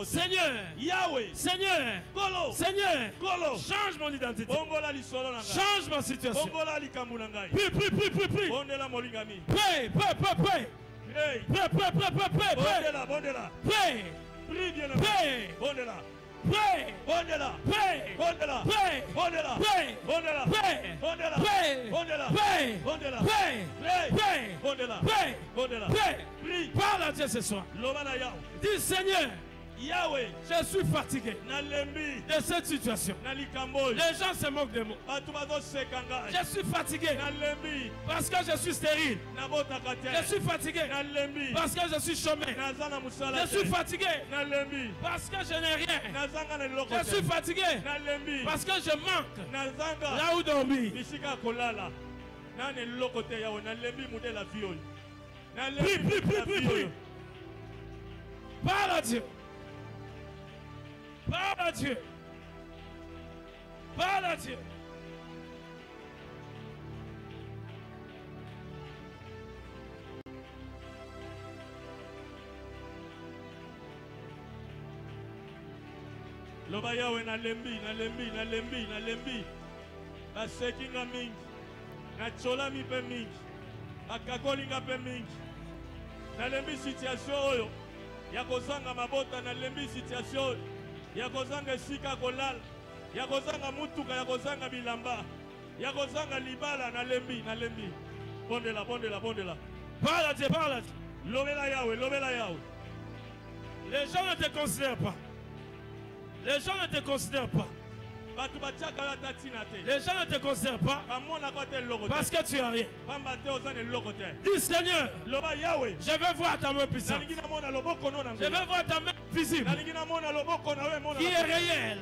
Seigneur, Yahweh, Seigneur, Seigneur, change mon identité. Change ma situation. Prie, prie, prie, prie, prie. Prie, prie, prie, prie. Prie, prie, prie, prie, prie, prie. Prie. Prie, bien aimé. Prie. Prie. Prie. Prie. Parle à Dieu ce soir. Dis Seigneur, Yahweh, je suis fatigué de cette situation. Les gens se moquent de moi. Je suis fatigué parce que je suis stérile. Je suis fatigué parce que je suis chômé. Je suis fatigué parce que je n'ai rien. Je suis fatigué parce que je manque là où dormir. Prie, prie, prie, prie, prie. Parle à Dieu. Parle à Dieu. Parle à Dieu. Loba yawe nalembi basekinga mingi nacholami mpe mingi bakakolinga mpe mingi nalembi situation oyo ya kozanga mabota nalembi situation oyo ya kozanga esika kolala ya kozanga mutuka ya kozanga bilamba ya kozanga libala nalembi bondela Parle à Dieu, parle à Dieu. lobela yawe Les gens ne te considèrent pas. Les gens ne te considèrent pas. Les gens ne te considèrent pas parce que tu as rien. Dis Seigneur, je veux voir ta main puissante. Je veux voir ta main visible qui est réelle,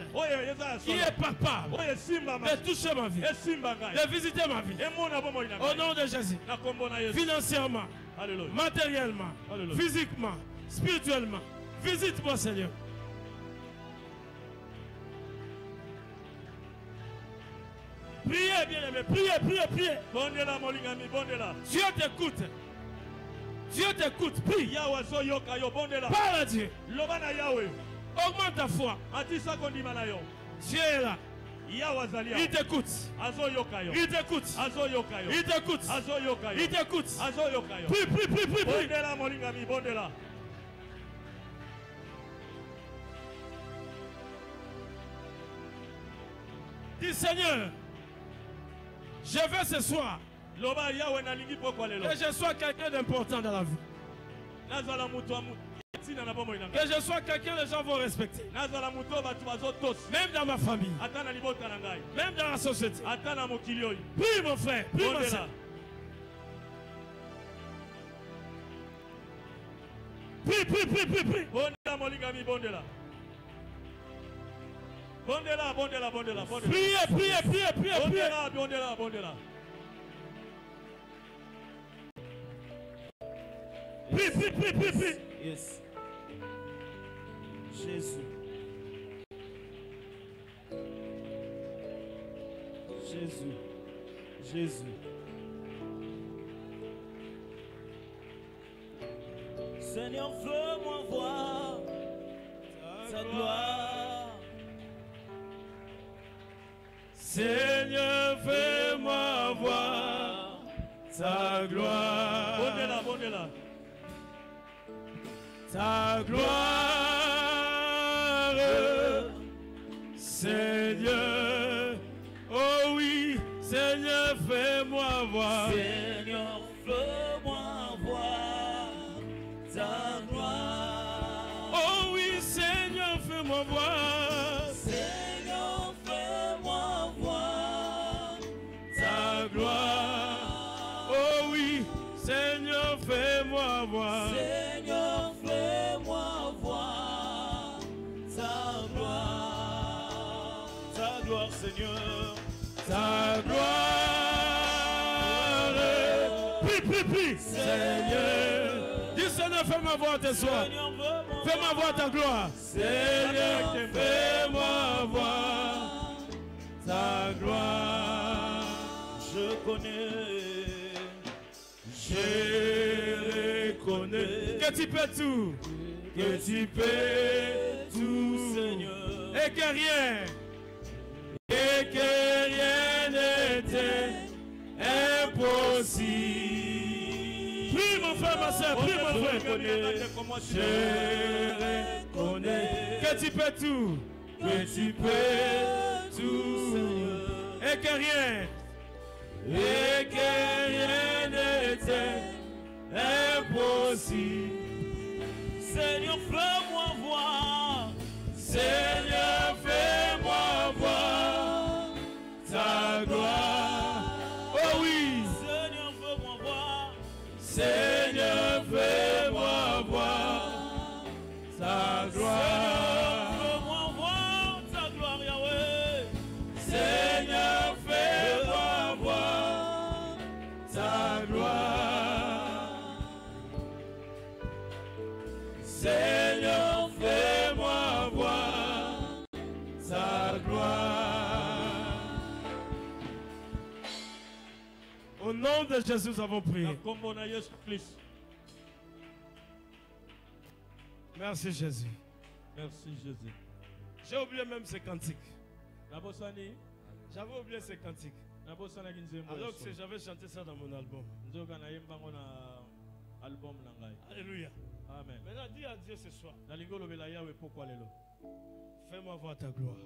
qui est palpable, de toucher ma vie, de visiter ma vie. Au nom de Jésus, financièrement, matériellement, physiquement, spirituellement, visite-moi Seigneur. Priez, bien-aimé, priez. Dieu t'écoute. Dieu t'écoute, prie. Parle à Dieu. Augmente ta foi. Dieu est là. Il t'écoute. Il t'écoute. Il t'écoute. Prie. Dis Seigneur, je veux ce soir que je sois quelqu'un d'important dans la vie. Que je sois quelqu'un que les gens vont respecter. Même dans ma famille. Même dans la société. Prie mon frère. Prie ma soeur. Prie. Bondela. Priez. Bondela. Prie. Yes. Jésus. Seigneur, fais-moi voir ta gloire. Seigneur, fais-moi voir ta gloire. Bondela. Ta gloire, Seigneur. Oh oui, Seigneur, fais-moi voir. Seigneur, fais-moi voir ta gloire. Oh oui, Seigneur, fais-moi voir. Seigneur, fais-moi voir Ta gloire. Oh oui, Seigneur, fais-moi voir. Seigneur, fais-moi voir ta gloire. Ta gloire, Seigneur. Ta gloire. Prie. Seigneur, Dis Seigneur, fais-moi voir tes soins. Fais-moi voir ta gloire. Seigneur, fais-moi voir ta gloire. Je connais, Je reconnais Que tu peux tout. que tu peux tout, Seigneur, Et que rien. et que rien n'était impossible. Prie mon frère, ma soeur, prie mon frère. Je reconnais Que tu peux tout. que tu peux tout, Et que rien. et que rien n'était impossible. Seigneur, fais-moi voir. Seigneur, fais-moi voir ta gloire. Oh oui. Seigneur, fais-moi voir. Seigneur, fais-moi voir ta gloire. Fais-moi voir ta gloire, Yahweh. Seigneur, fais-moi voir ta gloire. Seigneur, fais-moi voir ta gloire. Au nom de Jésus, nous avons prié. Merci Jésus. Merci Jésus. J'ai oublié même ces cantiques. J'avais oublié ces cantiques. Alors que j'avais chanté ça dans mon album. Alléluia. Amen. Maintenant, dis à Dieu ce soir. Fais-moi voir ta gloire.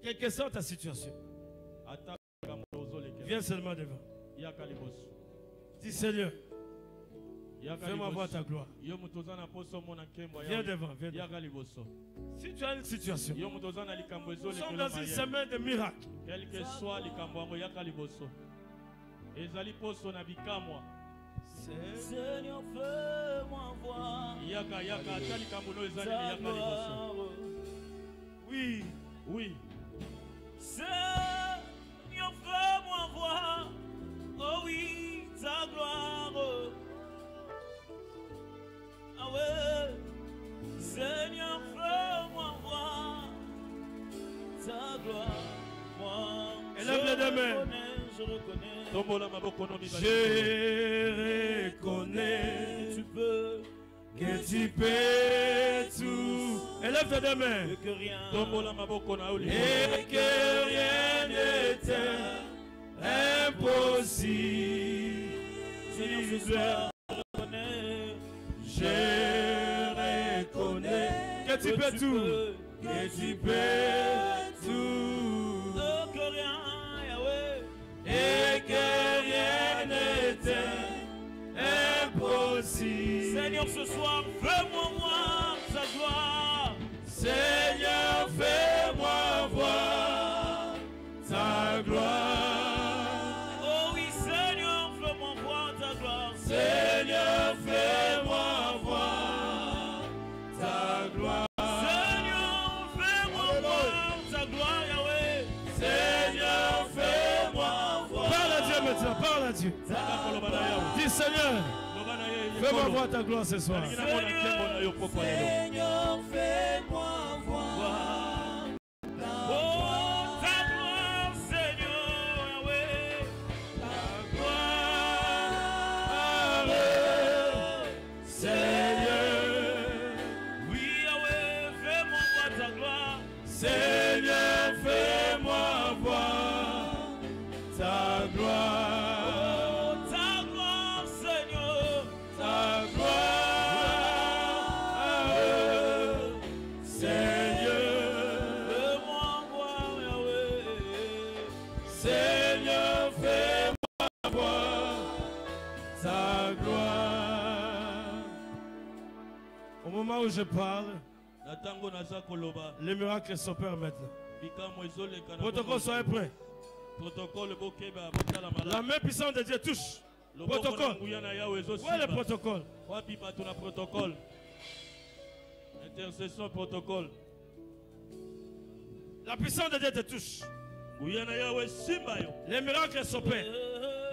Quelle que soit ta situation, viens seulement devant. Dis Seigneur, fais-moi voir ta gloire. Viens devant, viens devant. Si tu as une situation, nous sommes dans une semaine de miracles. Quel que soit likambo yaka liboso. Ezali poso na bikamwa. Seigneur, fais-moi voir. Yaka ata likambo no ezali ta yaka liboso. gloire. Oui, oui. Seigneur, fais-moi voir. Oh oui, ta gloire. Ah ouais. Seigneur, fais-moi voir ta gloire. Moi, Élève les deux mains. je reconnais. Tombola maboko no mibali. Je reconnais que tu peux tout, Élève tes deux mains. Que rien. Tombola maboko na oli. et que rien n'était impossible. Seigneur, ce soir, je reconnais. Je reconnais Que tu peux tout. que tu peux tout, Que rien, Yahweh. et que rien n'était impossible. Seigneur, ce soir, fais-moi voir ta gloire. Seigneur, fais-moi voir ta gloire. Oh oui, Seigneur, fais-moi voir ta gloire. Seigneur, fais-moi voir ta gloire. Seigneur, fais-moi voir ta gloire, Yahweh. Seigneur, fais-moi voir. Parle à Dieu maintenant, parle à Dieu. Dis Seigneur, fais-moi voir ta gloire ce soir. Seigneur, fais-moi voir. Oh, ta gloire, Seigneur, Yahweh. Ta gloire, Seigneur. Oui, Yahweh, fais-moi voir ta gloire. Seigneur, fais-moi voir ta gloire. Oh, ta gloire, Seigneur. Ta gloire, Seigneur. Fais-moi voir, Yahweh. Seigneur, fais-moi voir ta gloire. Au moment où je parle, Natango naza koloba. les miracles s'opèrent maintenant. Bikamwa ezoleka na Protocole, soyez prêts. Protocole bokeba batala La malala. main puissante de Dieu touche. Protocole. Où est le protocole? Wapi bato na protocole. Intercession protocole. La puissance de Dieu te touche. Uyana yawe simba yo. Les miracles s'opèrent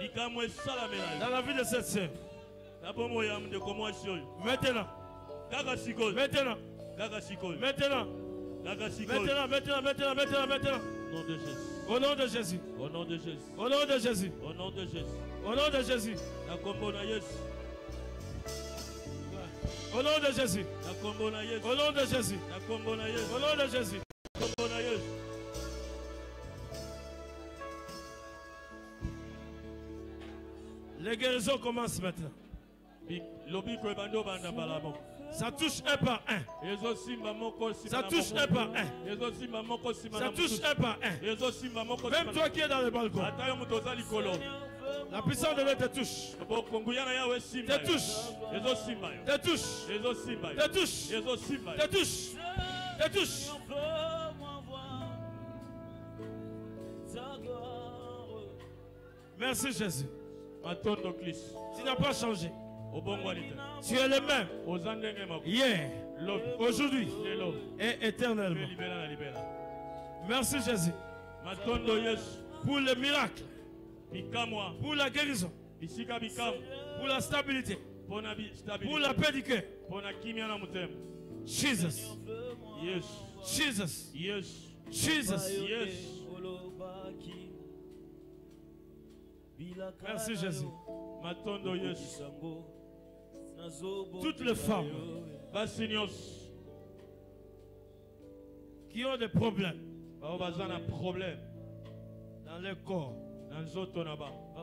Bikamwa esalamela yo. dans la vie de cette sœur. Maintenant. Maintenant. Maintenant. Maintenant. Au nom de Jésus. Au nom de Jésus. Au nom de Jésus. Au nom de Jésus. Au nom de Jésus. Au nom de Jésus. Au nom de Jésus. Au nom de Jésus. Les guérisons commencent maintenant. Ça touche un par un. Ça touche un par un. Ça touche un par un. Même toi qui es dans le balcon. La puissance de Dieu te touche. Te touche. Te touche. Te touche. Te touche. Te touche. Merci Jésus. Tu n'as pas changé. Tu es le même. Hier, aujourd'hui et éternellement. Merci Jésus. Pour le miracle. Pour la guérison. Pour la stabilité. Pour la paix du cœur. Jesus. Jesus. Jesus. Merci Jésus. Toutes les femmes qui ont des problèmes dans leur corps,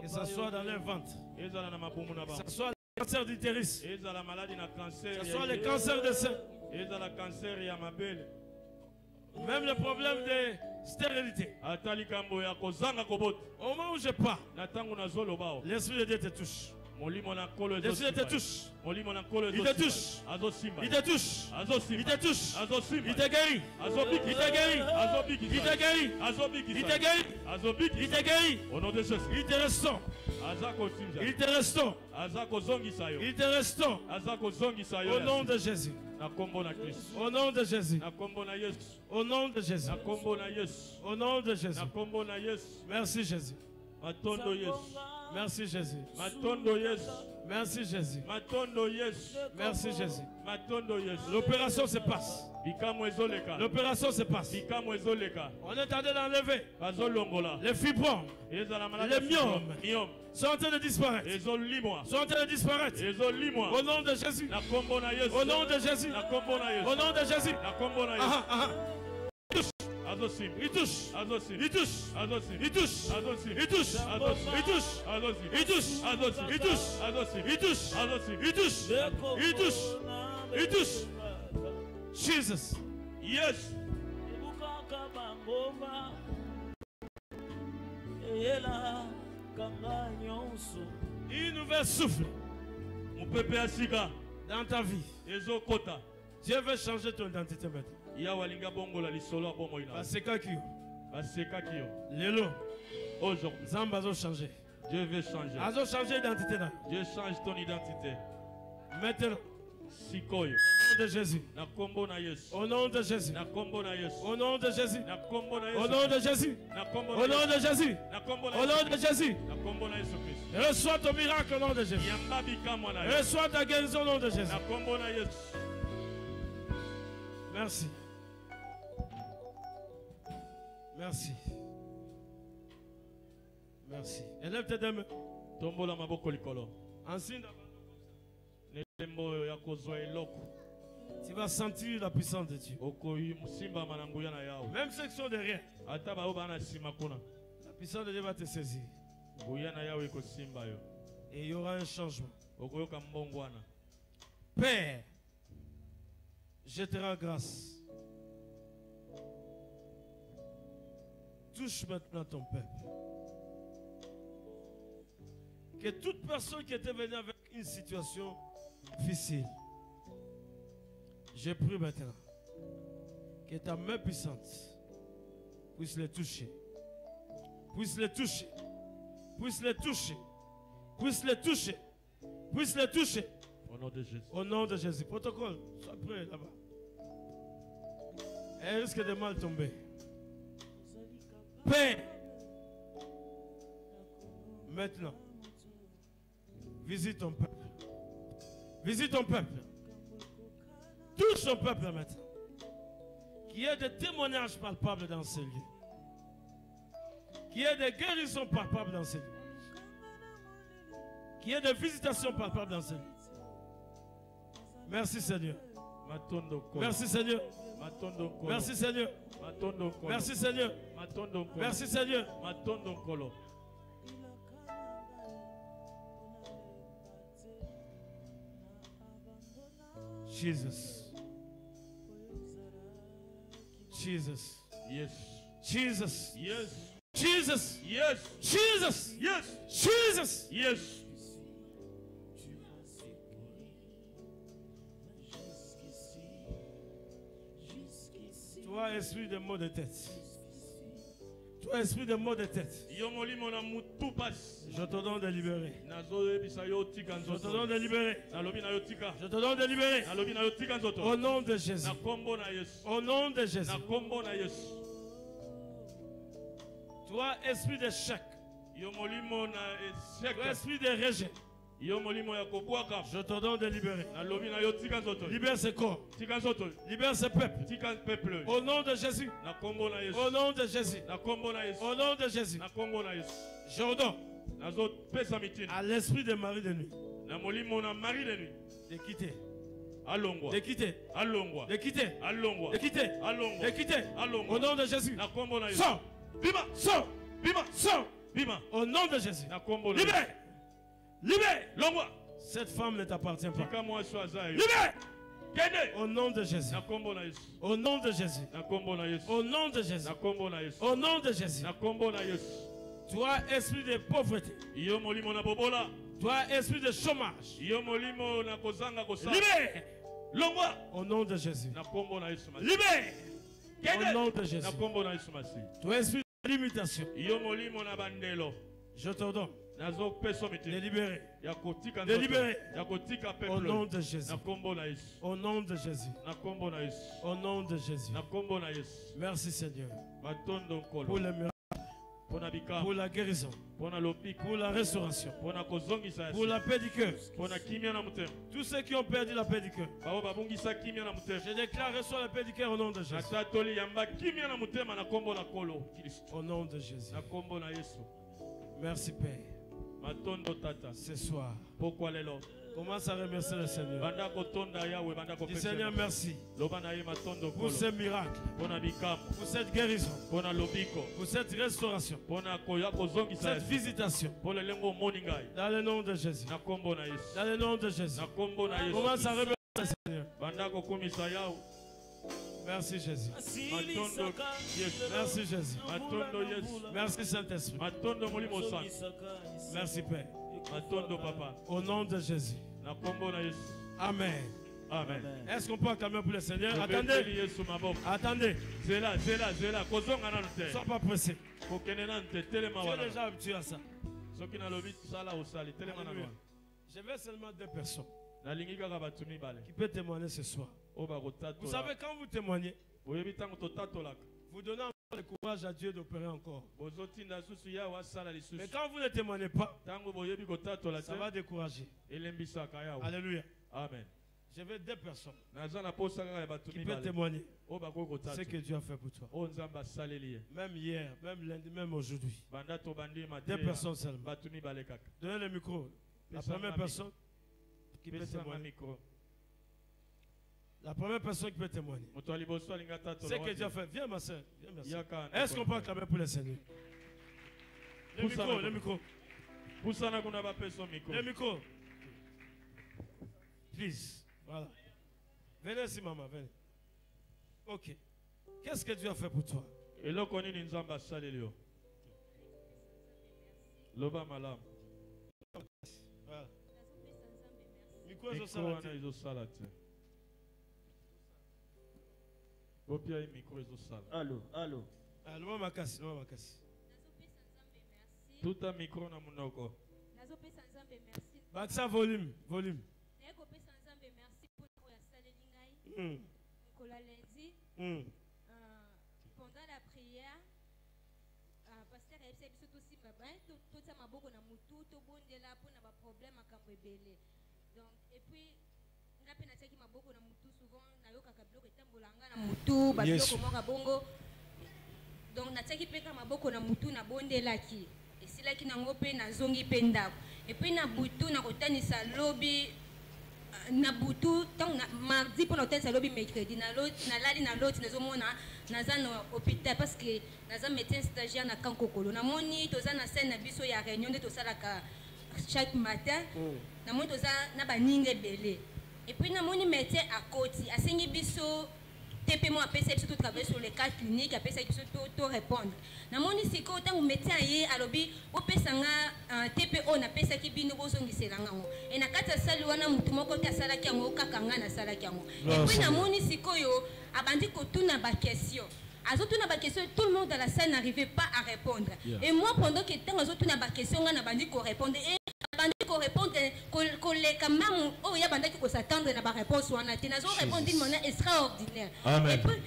que ce soit dans leur ventre, que ce soit le cancer d'utérus, que ce soit le cancer de sein, même le problème de stérilité. Au moment où je parle, l'Esprit de Dieu te touche. L'Esprit de Dieu te touche. Il te touche. Il te touche. Il te touche. Il te guérit. Il te guérit. Il te guérit. Il te guérit. Il te guérit. Au nom de Jésus. Il te restaure. Il te restaure. Il te restaure. Au nom de Jésus. Au nom de Jésus. Au nom de Jésus. Au nom de Jésus. Merci Jésus. Merci Jésus. Merci Jésus. Merci Jésus. L'opération se passe. L'opération se passe. On est en train d'enlever les fibromes, les myomes sont en train de disparaître. Sont en train de disparaître. Au nom de Jésus. Au nom de Jésus. Au nom de Jésus. Il touche. Il touche. Il touche. Il touche. Il touche. Il touche. Il touche. Il touche. Il touche. Il touche. Il touche. Jesus. Yes. Une nouvelle souffle dans ta vie. Dieu veut changer ton identité maintenant. Lélo. Aujourd'hui, Zamba a changé. Dieu veut changer. Azo changé d'identité. Dieu change ton identité. Maintenant. Au nom de Jésus. Au nom de Jésus. Au nom de Jésus. Au nom de Jésus. Au nom de Jésus. Au nom de Jésus. Reçois ton miracle au nom de Jésus. Reçois ta guérison au nom de Jésus. Merci. Merci. Merci. Élève tes deux mains. En signe tu vas sentir la puissance de Dieu. Même ceux qui sont derrière. La puissance de Dieu va te saisir. Et il y aura un changement. Père, je te rends grâce. Touche maintenant ton peuple. Que toute personne qui était venue avec une situation difficile, je prie maintenant que ta main puissante puisse les toucher. Puisse les toucher. Puisse les toucher. Puisse les toucher. Puisse les toucher. Au nom de Jésus. Au nom de Jésus. Protocole, sois prêt là-bas. Elle risque de mal tomber. Père, maintenant, visite ton peuple. Visite ton peuple. Touche ton peuple maintenant. Qu'il y ait des témoignages palpables dans ce lieu. Qu'il y ait des guérisons palpables dans ce lieu. Qu'il y ait des visitations palpables dans ce lieu. Merci Seigneur. Merci Seigneur. Merci Seigneur. Merci Seigneur. Merci Seigneur. Jesus. Jesus. Yes. Jesus. Yes. Jesus. Yes. Jesus. Yes. Jesus. Yes. Toi, esprit de maux de tête. Toi, esprit de maux de tête. Je te donne de libérer. Je te donne de libérer. Je te donne de libérer. Au nom de Jésus. Au nom de Jésus. Toi, esprit d'échec. Toi, esprit de rejet. Je te donne de libérer. Libère ce corps. Libère ce peuple. Au nom de Jésus. Au nom de Jésus. Au nom de Jésus. J'ordonne à l'esprit de mari de nuit de quitter. De quitter. De quitter. De quitter. De quitter. Au nom de Jésus. Sors. Sors. Sors. Au nom de Jésus. Libère. Libère. Cette femme ne t'appartient pas. Libère. Au nom de Jésus. Au nom de Jésus. Au nom de Jésus. Au nom de Jésus. Toi, esprit de pauvreté. Toi, esprit de chômage. Libère. Au nom de Jésus. Libère. Au nom de Jésus. Toi, esprit de limitation. Je t'ordonne de libérer. De libérer. Au nom de Jésus. Au nom de Jésus. Au nom de Jésus. Merci Seigneur. Pour le miracle. Pour la guérison. Pour la restauration. Pour la paix du cœur. Tous ceux qui ont perdu la paix du cœur. Je déclare reçois la paix du cœur au nom de Jésus. Au nom de Jésus. Merci Père. Ce soir, commence à remercier le Seigneur. Dis Seigneur, merci pour ce miracle, pour cette guérison, pour cette restauration, cette visitation. Dans le nom de Jésus. Dans le nom de Jésus. Commence à remercier le Seigneur. Merci Jésus. Merci Jésus. Merci Saint-Esprit. Merci Père. Au nom de Jésus. Amen. Amen. Est-ce qu'on peut acclamer pour le Seigneur? Attendez. Attendez. Sois pas pressé. Tu es déjà habitué à ça. Je vais seulement 2 personnes qui peuvent témoigner ce soir. Vous savez, quand vous témoignez, vous donnez encore le courage à Dieu d'opérer encore. Mais quand vous ne témoignez pas, ça va décourager. Alléluia. Amen. Je veux 2 personnes qui peuvent témoigner ce que Dieu a fait pour toi. Même hier, même lundi, même aujourd'hui. 2 personnes seulement. Donnez le micro. La première personne qui peut témoigner. La première personne qui peut témoigner. C'est que Dieu a fait. Viens ma soeur. Est-ce qu'on peut acclamer pour le Seigneur? Le micro, le micro. Le micro. Please. Voilà. Venez ici, maman. Venez. Ok. Qu'est-ce que Dieu a fait pour toi? Voilà. Micro Allô, allô. Allô, makasi, no makasi. Tout un micro na munoko. Baksa volume, volume. Pendant la prière, pasteur a essayé de tout aussi, tout ça m'a beaucoup na mutu, tout bon de là pour na problème à Cambébélé. Donc, et puis, nga pe natiaki maboko na mutu souvent nayokaka biloko etambolanga na mutu babiloko moko bongo. Donc natiaki pe ka maboko na mutu na bondelaki. Esilaki nango pe nazongi pe ndako. Et puis na butu na kotanisa lobi na butu tant na mardi pour kotanisa lobi mercredi na lali na loti nazomona naza na hôpital parce que naza médecin stagiaire na Kankokolo. Na moni toza na scène na biso ya réunion de tosalaka chaque matin. Na moni toza na baninge belé. Et puis na moni médecin à côté asengi biso TP moi apesa biso tout travailler sur les cas cliniques apesa biso tout répondre. Na moni siko tant médecin yé alobi opesa nga TP on apesa ki bino bozongiselanga ngo. Et na kata sali wana mutu moko ta sala ki ngo kaka nga na sala ki ngo. Et puis na moni siko yo abandi ko tuna ba question. Azotuna ba question tout le monde dans la salle n'arrivait pas à répondre. Et moi pendant que tant azotuna ba question nga na bandi ko répondre et bandi ko répondre ko le quand même oh ya bandi ko s'attendre na ba réponse wana te nazo répondre d'une manière extraordinaire. Amen. Et puis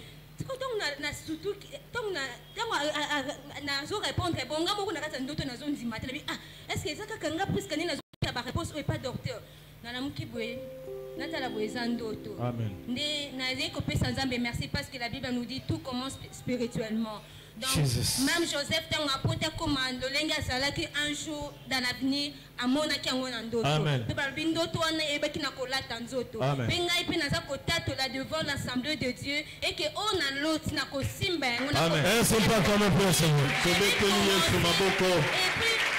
quand on a surtout tant na zo répondre bon nga moko na kata ndoto nazo ndima te ah est-ce que ça kanga presque ni nazo ba réponse ou pas docteur na na mukibwe natala boeza ndoto. Amen. Nde naze ko pesa nzambe merci parce que la Bible nous dit tout commence spirituellement. Donc, même Joseph, tant apôtre comme Andolenga Salaki un jour dans l'avenir, à mon amour Amen. Là devant l'assemblée de Dieu et que on a l'autre n'a qu'au simba. Amen. C'est pas comme un Seigneur. Et puis,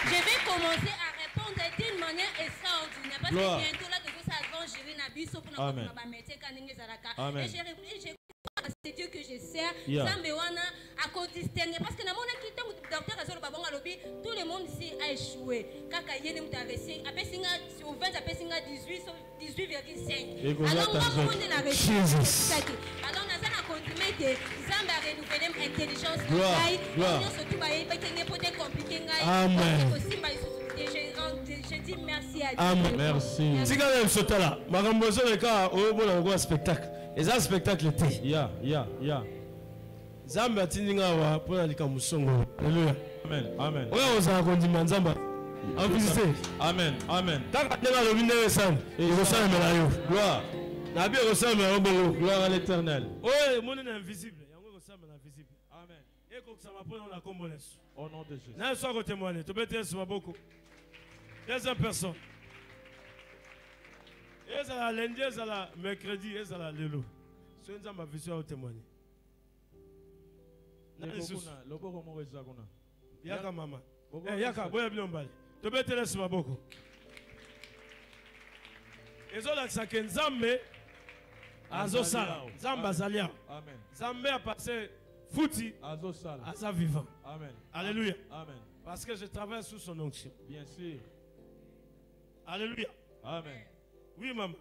je vais commencer à répondre d'une manière extraordinaire parce que bientôt là, de ça va gérer la bise pour nous mettre Amen. Et j'ai c'est Dieu que je sers. À cause distinguer parce que dans mon équipe, docteur Azolo Babonga Lobi, tout le monde ici a échoué. Kaka yene mutavesi, après singa sur 20 après singa 18,5. Alors moi on est la réussite. Alors on a ça continuer que Zamba renouveler intelligence. Gloire. Surtout ba kenye pote compliqué ngai. Amen. Je dis merci à Dieu. Amen. Merci. Si quand même ce là, ma gambozo le cas au bon un spectacle. Et ça spectacle était. Ya. Zamba tindinga wa pona likamusongo. Alléluia. Amen. Oya oza kondima Nzamba. En visiter. Amen. Taka tena lo bine san. Et ressent melayo. Gloire. Na bi ressent melayo. Gloire à l'Éternel. Oye mon invisible. Yango ressent invisible. Amen. Et ko sama pona na komboleso. Au nom de Jésus. Na so ko témoigner. To bete sur beaucoup. Deuxième personne. Et ça la lundi, ça la mercredi, et ça la lelo. So Nzamba vision au témoigner. Yaka mama. Yaka boya bilombali. Tobetele sima boko. Ezola sake Nzambe azosala. Nzamba azalia. Amen. Nzambe a passé fouti azosala. à sa vivant. Amen. Alléluia. Amen. Parce que je travaille sous son onction. Bien sûr. Alléluia. Amen. Oui maman.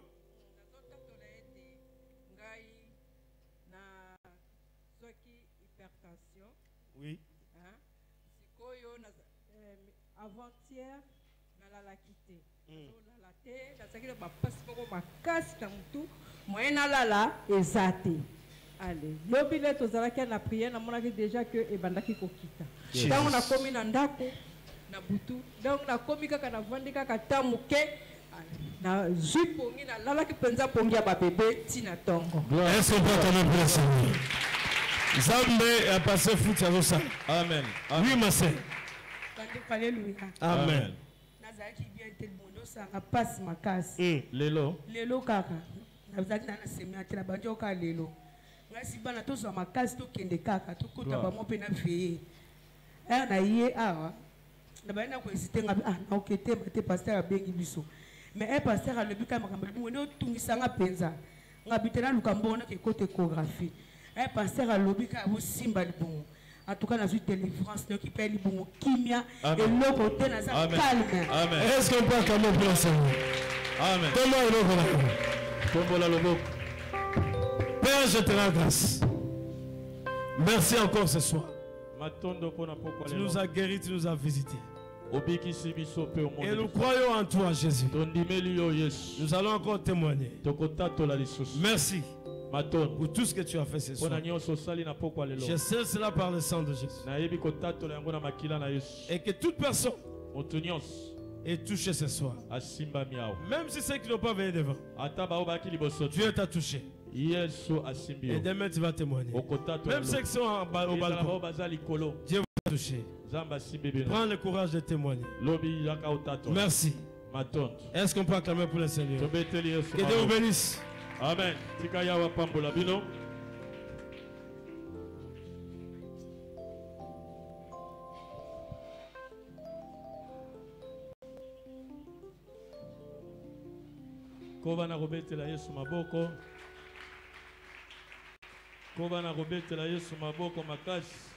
Oui. Avant-hier, na la quitté. La terre, la sakira ba passe pour ma casse dans tout. Moi na la ezate. Allez, l'obile tozala ki na prière na mona déjà que e bandaki ko kita. Donc on a commis na ndako na butu. Donc on a commis kaka na vandika ka tamuke. Na jupongi na lala ki penza pongi ya ba bébé tina tongo. Est-ce qu'on peut attendre pour le Seigneur? Zambé a passé foot à ça. Amen. Oui, ma sœur. Alléluia. Amen. Nazaki bien tel bono ça a passe ma casse. Lelo kaka. Nazaki na semia tela banjo ka lelo. Ngasi bana to so ma casse to kende kaka to kota ba mo pe na feye. Na yé awa. Na ba na ko hésiter ngabi na okete ba te pasteur abengi biso. Mais un pasteur a le but comme on est tout sanga penza. Ngabi tena lukambona ke côté échographie. Un pasteur a lobby ka wo simba bon. En tout cas, dans une délivrance, qui paye les bons kimia et l'autre côté, dans un calme. Amen. Est-ce qu'on peut acclamer pour le Seigneur? Amen. Père, je te rends grâce. Merci encore ce soir. Tu nous as guéris, tu nous as visités. Et nous croyons en toi, Jésus. Nous allons encore témoigner. Merci pour tout ce que tu as fait ce soir. Je sais cela par le sang de Jésus. Et que toute personne et touché ce soir. Même si ceux qui n'ont pas veillé devant, Dieu t'a touché. Et demain tu vas témoigner. Même ceux qui sont au balcon, Dieu va toucher. Prends le courage de témoigner. Merci. Est-ce qu'on peut acclamer pour le Seigneur? Que Dieu vous bénisse. Amen. Kovana robetela Yesu maboko. Kovana robetela Yesu maboko makasi.